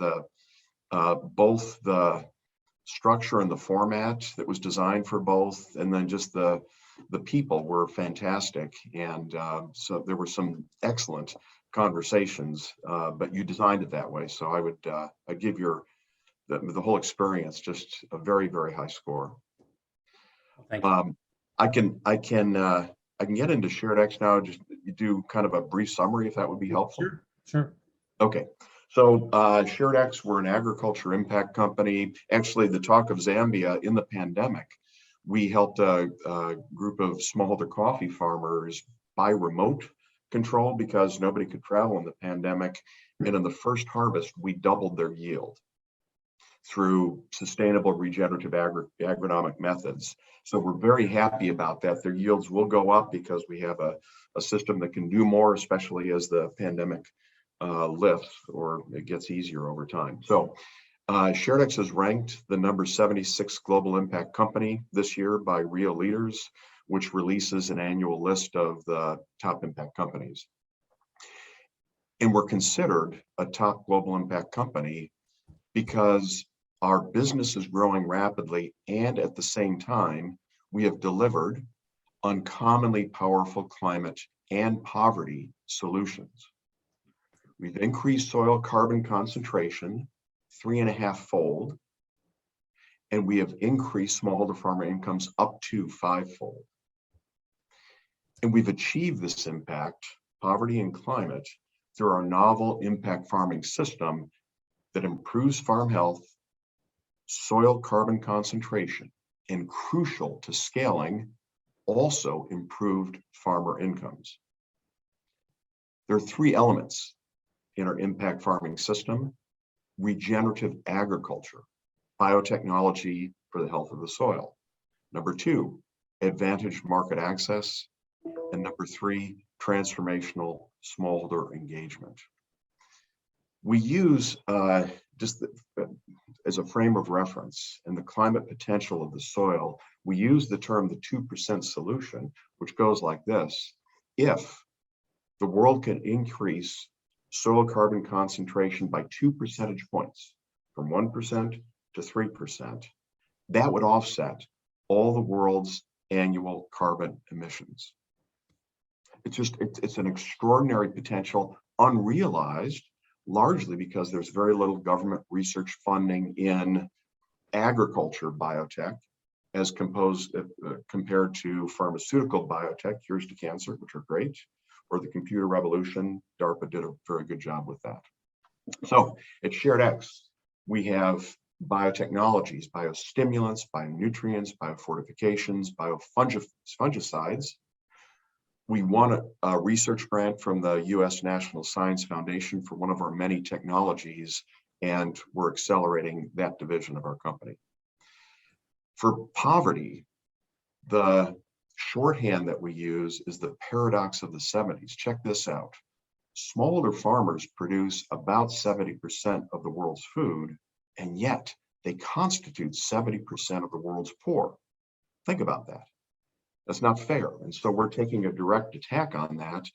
both the structure and the format that was designed for both, and then just the people were fantastic. And so there were some excellent conversations, but you designed it that way. So I'd give the whole experience just a very, very high score. Thank you. I can get into SharedX now. Just do kind of a brief summary, if that would be helpful. Sure. Okay. So SharedX, we're an agriculture impact company. Actually, the talk of Zambia in the pandemic, we helped a group of smallholder coffee farmers buy remote control because nobody could travel in the pandemic. And in the first harvest, we doubled their yield through sustainable regenerative agronomic methods. So we're very happy about that. Their yields will go up because we have a system that can do more, especially as the pandemic lifts or it gets easier over time. So SharedX is ranked the number 76 global impact company this year by Real Leaders, which releases an annual list of the top impact companies. And we're considered a top global impact company because our business is growing rapidly, and at the same time, we have delivered uncommonly powerful climate and poverty solutions. We've increased soil carbon concentration 3.5-fold, and we have increased smallholder farmer incomes up to 5-fold. And we've achieved this impact, poverty and climate, through our novel impact farming system that improves farm health, soil carbon concentration, and crucial to scaling, also improved farmer incomes. There are three elements in our impact farming system: regenerative agriculture, biotechnology for the health of the soil. Number two, advantaged market access. And number three, transformational smallholder engagement. We use, as a frame of reference in the climate potential of the soil, we use the term the 2% solution, which goes like this: if the world can increase soil carbon concentration by 2 percentage points, from 1% to 3%, that would offset all the world's annual carbon emissions. It's an extraordinary potential, unrealized, largely because there's very little government research funding in agriculture biotech as compared to pharmaceutical biotech, cures to cancer, which are great, or the computer revolution. DARPA did a very good job with that. So at SharedX, we have biotechnologies, biostimulants, bionutrients, biofortifications, biofungicides. We won a research grant from the US National Science Foundation for one of our many technologies, and we're accelerating that division of our company. For poverty, the shorthand that we use is the paradox of the 70s. Check this out. Smallholder farmers produce about 70% of the world's food, and yet they constitute 70% of the world's poor. Think about that. That's not fair. And so we're taking a direct attack on that,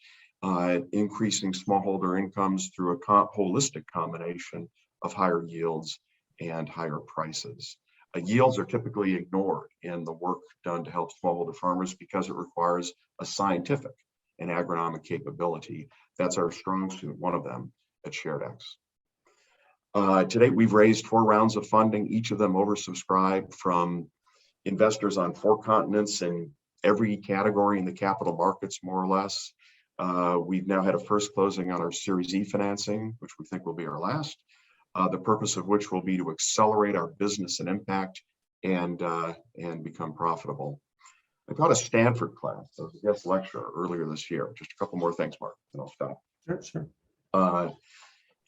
increasing smallholder incomes through a holistic combination of higher yields and higher prices. Yields are typically ignored in the work done to help smallholder farmers because it requires a scientific and agronomic capability. That's our strong suit, one of them at SharedX. To date, we've raised 4 rounds of funding, each of them oversubscribed from investors on 4 continents and every category in the capital markets, more or less. We've now had a first closing on our Series E financing, which we think will be our last, the purpose of which will be to accelerate our business and impact and become profitable. I taught a Stanford class, I was a guest lecturer earlier this year. Just a couple more things, Mark, and I'll stop. Sure.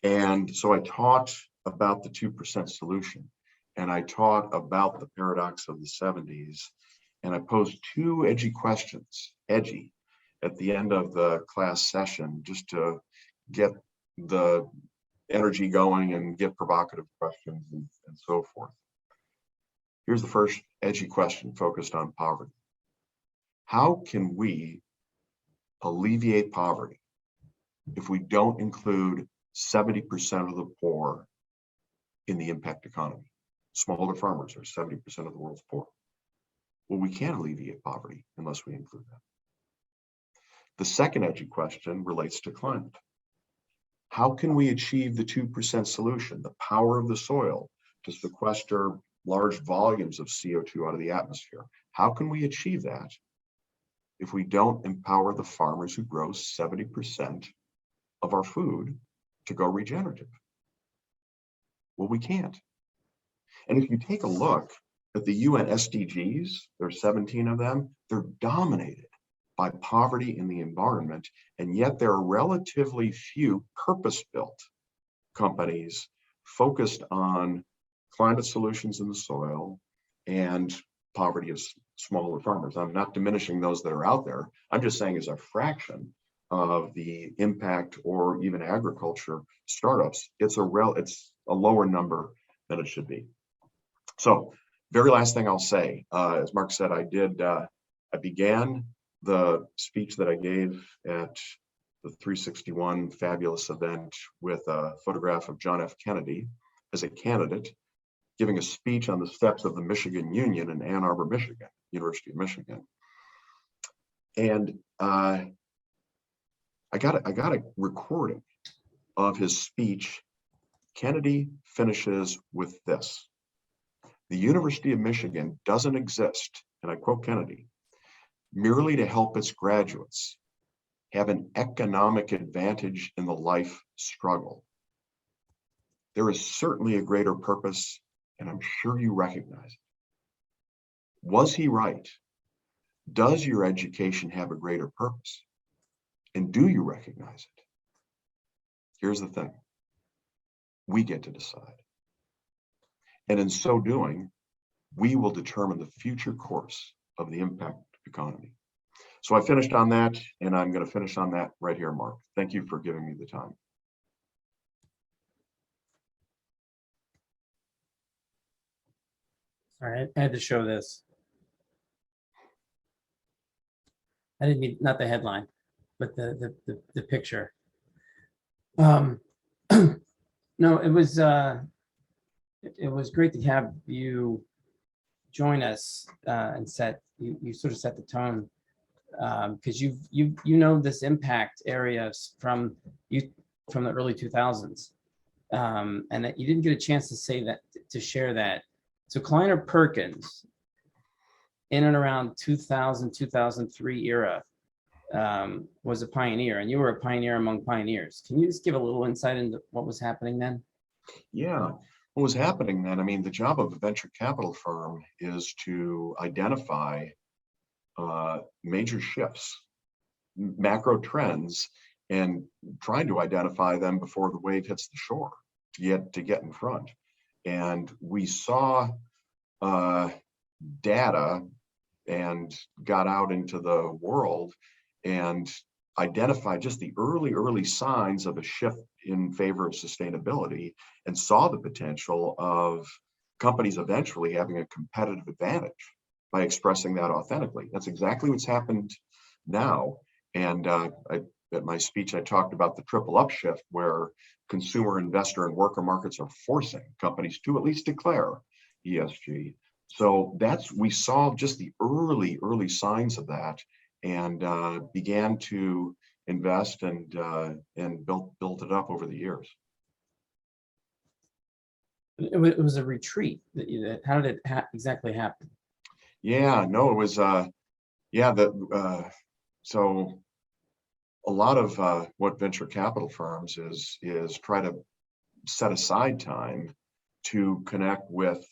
And so I taught about the 2% solution, and I taught about the paradox of the 70s. And I posed 2 edgy questions, at the end of the class session, just to get the energy going and get provocative questions and so forth. Here's the first edgy question focused on poverty. How can we alleviate poverty if we don't include 70% of the poor in the impact economy? Smallholder farmers are 70% of the world's poor. Well, we can't alleviate poverty unless we include that. The second edgy question relates to climate. How can we achieve the 2% solution, the power of the soil to sequester large volumes of CO2 out of the atmosphere? How can we achieve that if we don't empower the farmers who grow 70% of our food to go regenerative? Well, we can't. And if you take a look at the UN SDGs, there are 17 of them, they're dominated by poverty in the environment, and yet there are relatively few purpose-built companies focused on climate solutions in the soil and poverty of smaller farmers. I'm not diminishing those that are out there. I'm just saying as a fraction of the impact or even agriculture startups, it's a lower number than it should be. So, very last thing I'll say, as Mark said, I began the speech that I gave at the 361 fabulous event with a photograph of John F. Kennedy as a candidate, giving a speech on the steps of the Michigan Union in Ann Arbor, Michigan, University of Michigan. And I got a recording of his speech. Kennedy finishes with this: the University of Michigan doesn't exist, and I quote Kennedy, merely to help its graduates have an economic advantage in the life struggle. There is certainly a greater purpose, and I'm sure you recognize it. Was he right? Does your education have a greater purpose? And do you recognize it? Here's the thing. We get to decide. And in so doing, we will determine the future course of the impact economy. So I finished on that, and I'm going to finish on that right here, Mark. Thank you for giving me the time. All right, I had to show this. I didn't mean, not the headline, but the picture. No, it was great to have you join us and you sort of set the tone, because you know this impact areas from the early 2000s, and that you didn't get a chance to say that, to share that. So Kleiner Perkins, in and around 2000, 2003 era, was a pioneer, and you were a pioneer among pioneers. Can you just give a little insight into what was happening then? Yeah, what was happening then? I mean, the job of a venture capital firm is to identify major shifts, macro trends, and trying to identify them before the wave hits the shore to get in front. And we saw data and got out into the world and identified just the early signs of a shift in favor of sustainability, and saw the potential of companies eventually having a competitive advantage by expressing that authentically. That's exactly what's happened now. And at my speech, I talked about the triple upshift, where consumer, investor, and worker markets are forcing companies to at least declare ESG. So we saw just the early signs of that, and began to invest and built it up over the years. It was a retreat. How did it exactly happen? Yeah, no, it was so a lot of what venture capital firms is try to set aside time to connect with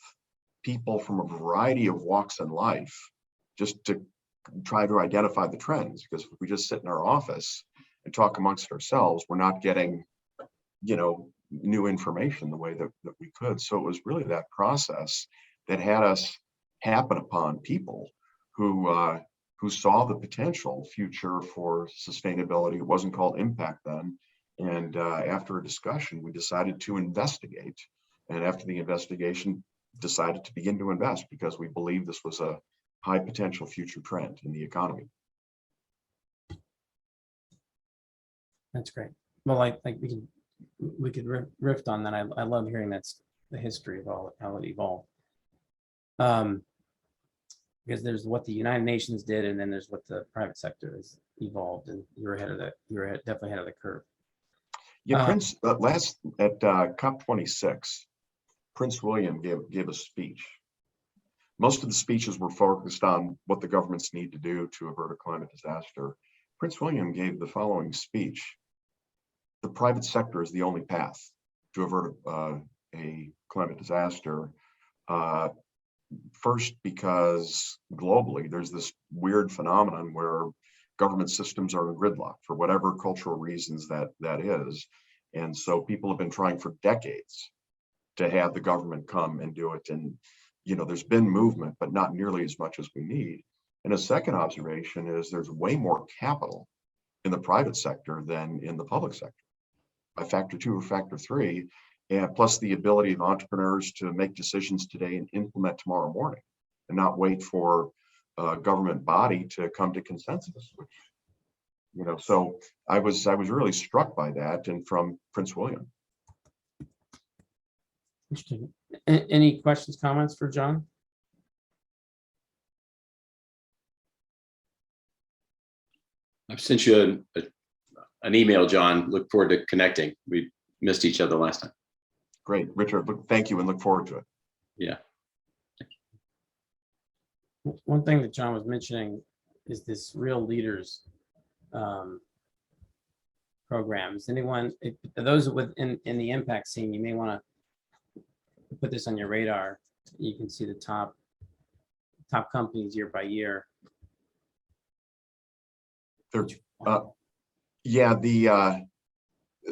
people from a variety of walks in life, just to try to identify the trends. Because if we just sit in our office and talk amongst ourselves, we're not getting, new information the way that we could. So it was really that process that had us happen upon people who saw the potential future for sustainability. It wasn't called impact then. And after a discussion, we decided to investigate. And after the investigation, decided to begin to invest, because we believe this was a high potential future trend in the economy. That's great. Well, we could riff on that. I love hearing that's the history of how it evolved. Because there's what the United Nations did, and then there's what the private sector has evolved, and you're definitely ahead of the curve. Yeah, Prince last at COP26, Prince William gave a speech. Most of the speeches were focused on what the governments need to do to avert a climate disaster. Prince William gave the following speech: the private sector is the only path to avert a climate disaster. First, because globally, there's this weird phenomenon where government systems are in gridlock for whatever cultural reasons that is. And so people have been trying for decades to have the government come and do it. And, there's been movement, but not nearly as much as we need. And a second observation is there's way more capital in the private sector than in the public sector, by factor 2 or factor 3, and plus the ability of entrepreneurs to make decisions today and implement tomorrow morning, and not wait for a government body to come to consensus, which, so I was really struck by that, and from Prince William. Interesting. Any questions, comments for John? I've sent you an email, John. Look forward to connecting. We missed each other last time. Great, Richard. Thank you, and look forward to it. Yeah. One thing that John was mentioning is this Real Leaders programs. Anyone, if those within in the impact scene, you may want to put this on your radar. You can see the top companies year by year. Yeah,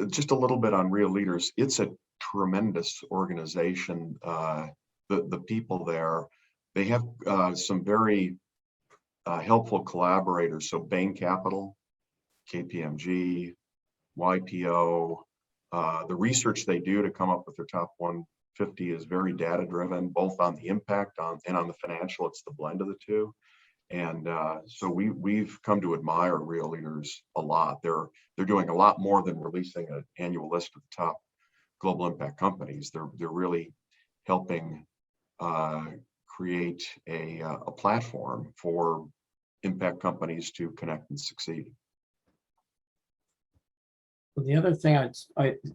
just a little bit on Real Leaders. It's a tremendous organization. The people there, they have some very helpful collaborators. So Bain Capital, KPMG, YPO, the research they do to come up with their top 150 is very data driven, both on the impact and on the financial. It's the blend of the two. And so we've come to admire Real Leaders a lot. They're doing a lot more than releasing an annual list of the top global impact companies. They're really helping create a platform for impact companies to connect and succeed. Well, the other thing,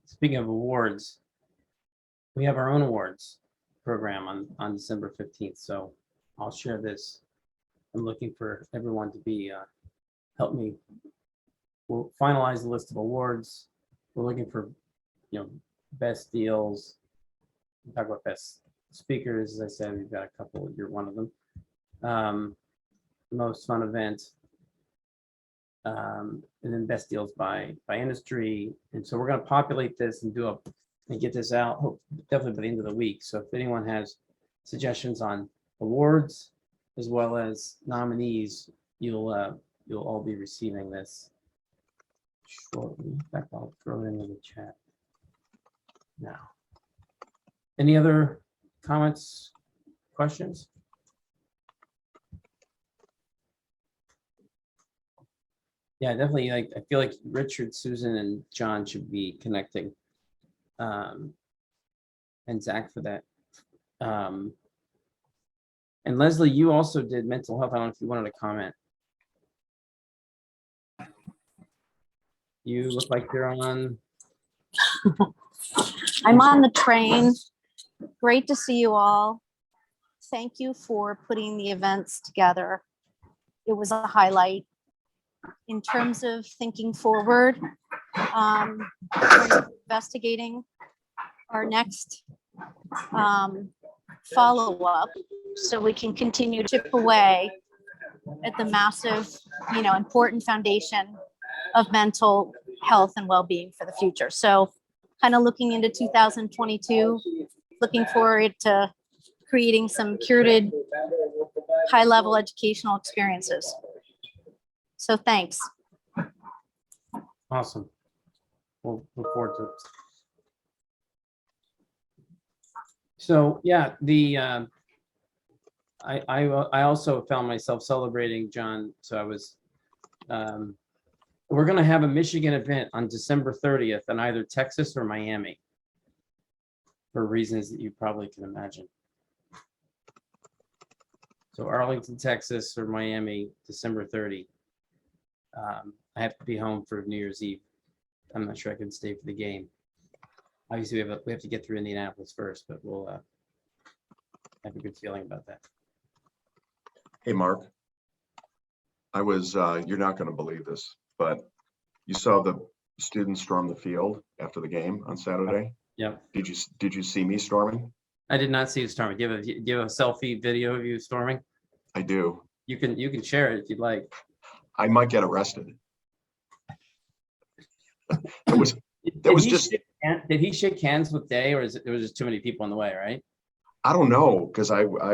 speaking of awards, we have our own awards program on December 15th. So I'll share this. I'm looking for everyone to be help me. We'll finalize the list of awards. We're looking for, best deals. We'll talk about best speakers. As I said, we've got a couple. You're one of them. Most fun event, and then best deals by industry. And so we're going to populate this and get this out definitely by the end of the week. So if anyone has suggestions on awards as well as nominees, you'll all be receiving this shortly. In fact, I'll throw it into the chat now. Any other comments, questions? Yeah, definitely. I feel like Richard, Susan, and John should be connecting, and Zach for that. And Leslie, you also did mental health. I don't know if you wanted to comment. You look like you're on. I'm on the train. Great to see you all. Thank you for putting the events together. It was a highlight. In terms of thinking forward, we're investigating our next follow-up so we can continue to chip away at the massive, important foundation of mental health and well-being for the future. So kind of looking into 2022, looking forward to creating some curated high-level educational experiences. So thanks. Awesome. We'll look forward to it. So yeah, I also found myself celebrating, John. So I was, we're going to have a Michigan event on December 30th in either Texas or Miami for reasons that you probably can imagine. So Arlington, Texas or Miami, December 30. I have to be home for New Year's Eve. I'm not sure I can stay for the game. Obviously, we have to get through Indianapolis first, but we'll have a good feeling about that. Hey, Mark. You're not going to believe this, but you saw the students storm the field after the game on Saturday. Yep. Did you see me storming? I did not see you storming. Do you have a selfie video of you storming? I do. You can share it if you'd like. I might get arrested. Did he shake hands with Day, or there was just too many people on the way, right? I don't know, because I don't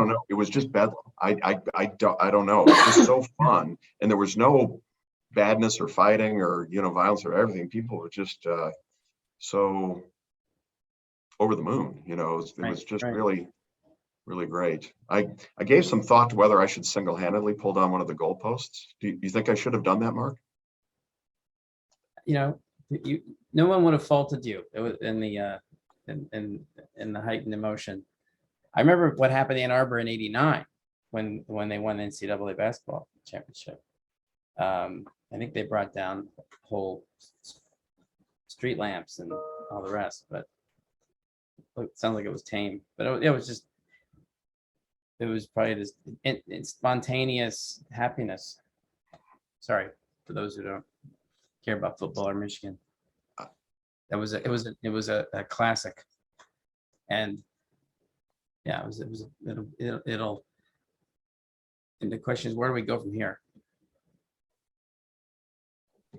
know. It was just bedlam. I don't know. It was so fun, and there was no badness or fighting or violence or everything. People were just so over the moon. It was just really, really great. I gave some thought to whether I should single-handedly pull down one of the goalposts. Do you think I should have done that, Mark? No one would have faulted you. It was in the heightened emotion. I remember what happened in Ann Arbor in '89 when they won the NCAA basketball championship. I think they brought down whole street lamps and all the rest, but it sounds like it was tame. But it was just it was probably this spontaneous happiness. Sorry for those who don't care about football or Michigan. It was a classic, and yeah, it'll. And the question is, where do we go from here?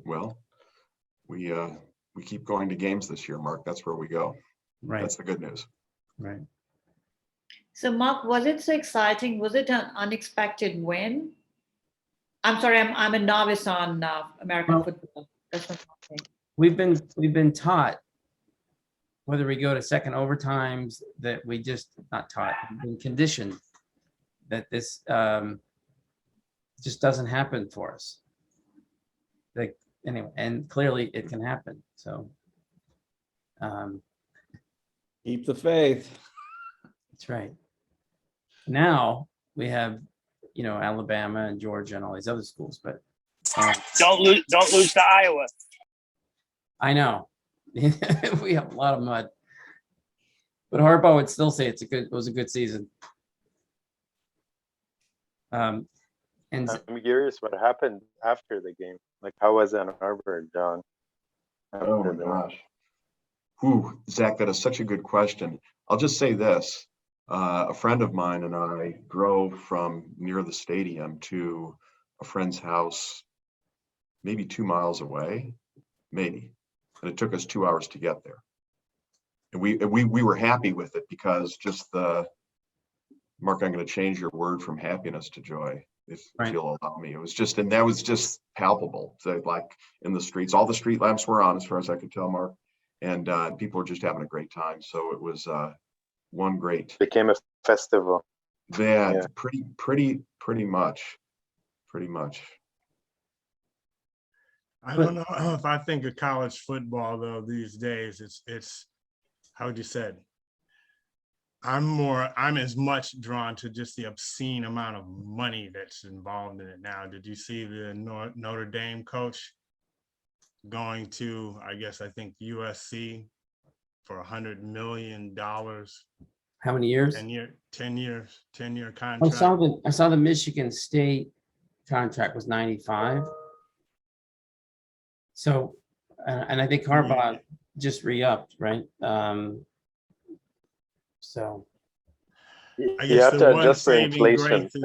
Well, we keep going to games this year, Mark. That's where we go. Right. That's the good news. Right. So Mark, was it so exciting? Was it an unexpected win? I'm sorry, I'm a novice on American football. That's what I'm saying. We've been taught, whether we go to second overtimes, that we just not taught, we've been conditioned that this just doesn't happen for us. Like anyway, and clearly it can happen. So keep the faith. That's right. Now we have, Alabama and Georgia and all these other schools, but Don't lose to Iowa. I know we have a lot of mud, but Harbaugh would still say it was a good season. And I'm curious what happened after the game. Like, how was Ann Arbor, John? Oh my gosh. Whew, Zach, that is such a good question. I'll just say this. A friend of mine and I drove from near the stadium to a friend's house, maybe 2 miles away, maybe. And it took us 2 hours to get there. And we were happy with it because just Mark, I'm going to change your word from happiness to joy, if you'll allow me. It was just, and that was just palpable. So like in the streets, all the street lamps were on as far as I could tell, Mark. And people were just having a great time. So it was one great. Became a festival. Yeah, pretty much. I don't know if I think of college football though these days. It's how would you say it? I'm as much drawn to just the obscene amount of money that's involved in it now. Did you see the Notre Dame coach going to, I think USC for $100 million? how many years? 10 year contract. I saw the Michigan State contract was 95. So, and I think Harbaugh just re-upped, right? So I you guess have the to one adjust for saving inflation. grace is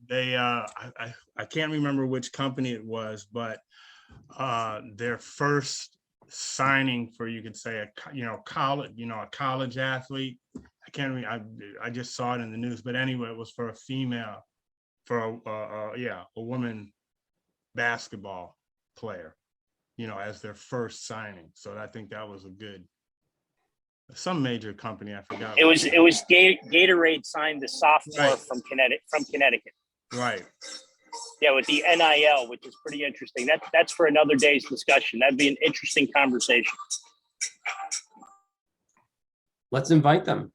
they I can't remember which company it was, but their first signing for, you could say, a college athlete. I can't remember. I just saw it in the news, but anyway, it was for a female, for a woman basketball player, as their first signing. So I think that was some major company. I forgot. It was Gatorade signed the sophomore from Connecticut. Right. Yeah, with the NIL, which is pretty interesting. That's for another day's discussion. That'd be an interesting conversation. let's invite them.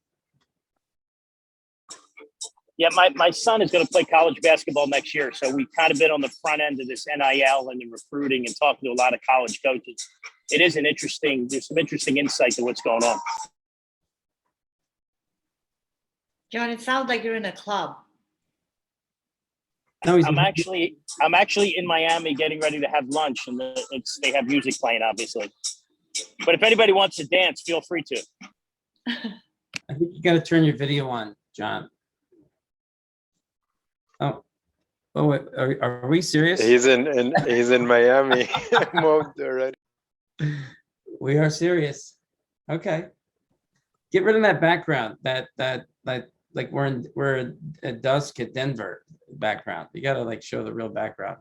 Yeah, my son is going to play college basketball next year. So we've kind of been on the front end of this NIL and the recruiting and talking to a lot of college coaches. It is there's some interesting insight to what's going on. John, it sounds like you're in a club. No, I'm actually in Miami getting ready to have lunch, and they have music playing, obviously. But if anybody wants to dance, feel free to. I think you got to turn your video on, John. Oh, wait, are we serious? He's in Miami mode already. We are serious. Okay. Get rid of that background. That like we're at dusk at Denver background. You gotta like show the real background.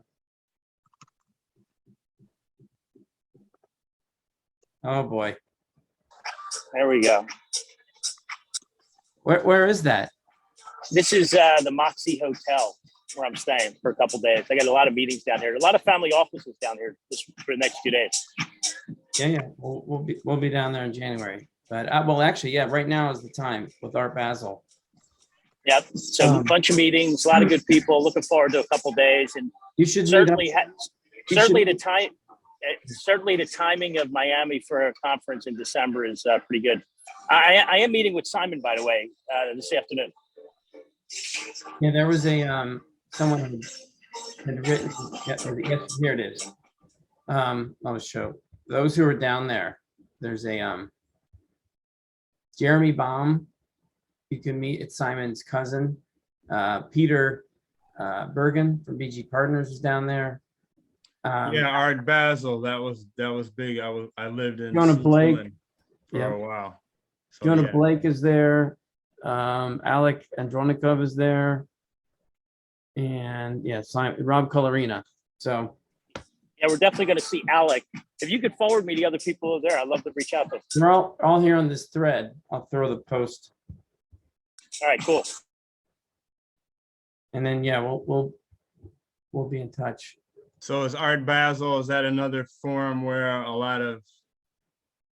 Oh boy. There we go. Where is that? This is the Moxie Hotel where I'm staying for a couple days. I got a lot of meetings down here, a lot of family offices down here for the next 2 days. Yeah. We'll be down there in January. But well, actually, yeah. Right now is the time with Art Basel. Yep. So a bunch of meetings, a lot of good people. Looking forward to a couple days, and you should certainly the timing of Miami for a conference in December is pretty good. I am meeting with Simon, by the way, this afternoon. Yeah, there was a someone had written. Yes, here it is. I'll show those who are down there. There's a Jeremy Baum. You can meet at Simon's cousin. Peter Bergen from BG Partners is down there. Yeah, Art Basel, that was big. I lived in Jonah Blake. Switzerland for a while. So, Jonah yeah. Blake is there. Alec Andronikov is there. And yeah, Simon, Rob Colorina. So Yeah, we're definitely going to see Alec. If you could forward me the other people who are there, I'd love to reach out to them. they're all here on this thread. I'll throw the post. All right, cool. And then yeah, we'll be in touch. So is Art Basel, is that another forum where a lot of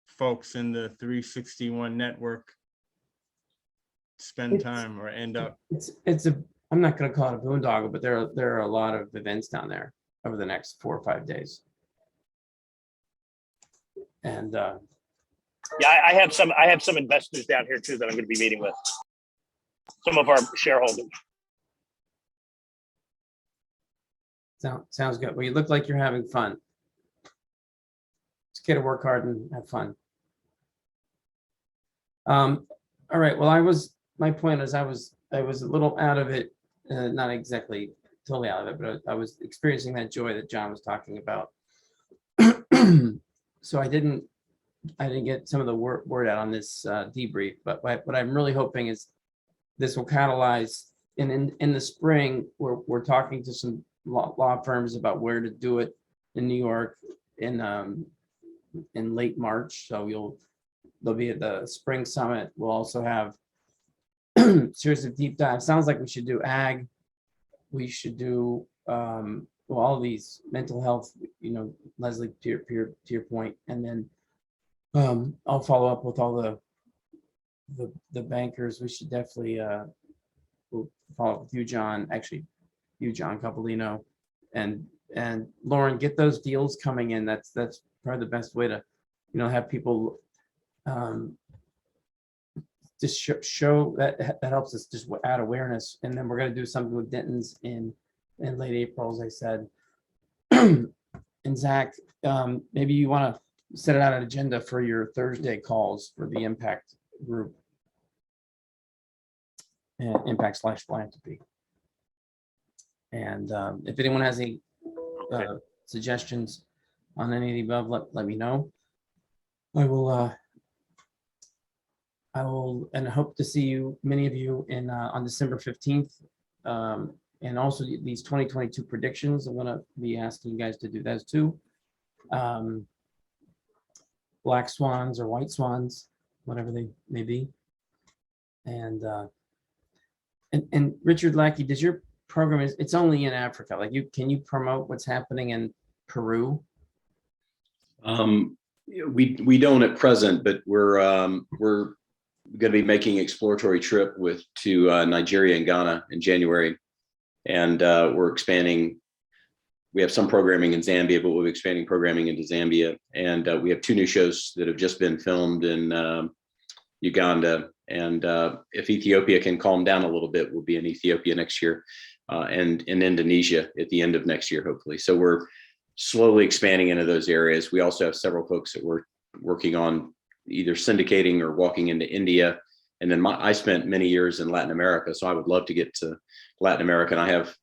folks in the 361 network spend time or end up? It's a, I'm not going to call it a boondoggle, but there are a lot of events down there over the next 4 or 5 days. And Yeah, I have some investors down here too that I'm going to be meeting with. Some of our shareholders. sounds good. Well, you look like you're having fun. It's okay to work hard and have fun. All right. Well, my point is I was a little out of it, not exactly totally out of it, but I was experiencing that joy that John was talking about. So I didn't get some of the word out on this debrief, but what I'm really hoping is this will catalyze. And in the spring, we're talking to some law firms about where to do it in New York in late March. So they'll be at the spring summit. We'll also have series of deep dive. Sounds like we should do ag. We should do all of these mental health. Leslie, to your point, and then I'll follow up with all the bankers. We should definitely we'll follow up with you, John. Actually, you, John Capolino, and Lauren. Get those deals coming in. That's probably the best way to have people just show that helps us just add awareness. And then we're going to do something with Denton's in late April, as I said. And Zach, maybe you want to set it out an agenda for your Thursday calls for the impact group and impact/philanthropy. And if anyone has any suggestions on any of the above, let me know. I will and hope to see you, many of you, on December 15th. And also these 2022 predictions, I'm going to be asking you guys to do those too. Black swans or white swans, whatever they may be. And Richard Lackey, does your program it's only in Africa? Like can you promote what's happening in Peru? We don't at present, but we're going to be making an exploratory trip to Nigeria and Ghana in January, and we're expanding. We have some programming in Zambia, but we'll be expanding programming into Zambia, and we have 2 new shows that have just been filmed in Uganda. And if Ethiopia can calm down a little bit, we'll be in Ethiopia next year, and in Indonesia at the end of next year, hopefully. So we're slowly expanding into those areas. We also have several folks that we're working on either syndicating or walking into India. And then I spent many years in Latin America, so I would love to get to Latin America. And I have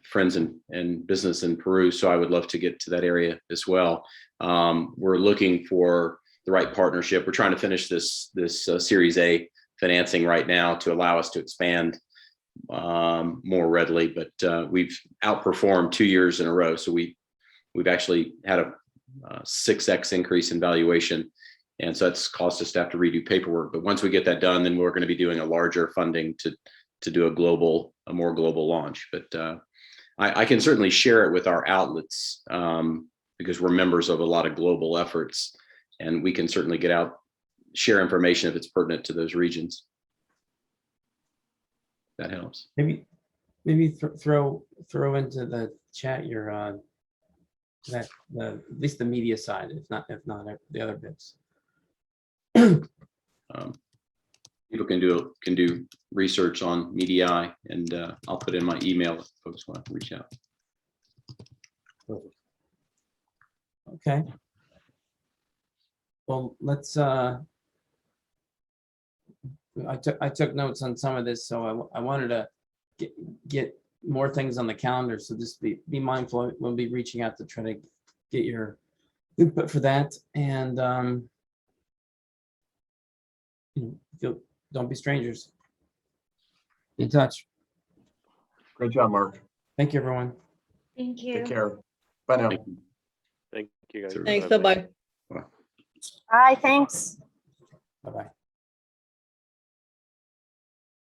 friends and business in Peru, so I would love to get to that area as well. We're looking for the right partnership. We're trying to finish this Series A financing right now to allow us to expand more readily. But we've outperformed 2 years in a row, so we've actually had a 6x increase in valuation. And so that's caused us to have to redo paperwork. But once we get that done, then we're going to be doing a larger funding to do a more global launch. But I can certainly share it with our outlets because we're members of a lot of global efforts, and we can certainly share information if it's pertinent to those regions. That helps. Maybe throw into the chat your at least the media side, if not the other bits. people can do research on MEDI, and I'll put in my email if folks want to reach out. Okay. Well, let's, I took notes on some of this, so I wanted to get more things on the calendar. So just be mindful. We'll be reaching out to try to get your input for that. And don't be strangers. Be in touch. Great job, Mark. Thank you, everyone. Thank you. Take care. Bye now. Thank you guys. Thanks, bye-bye. Bye, thanks. Bye-bye.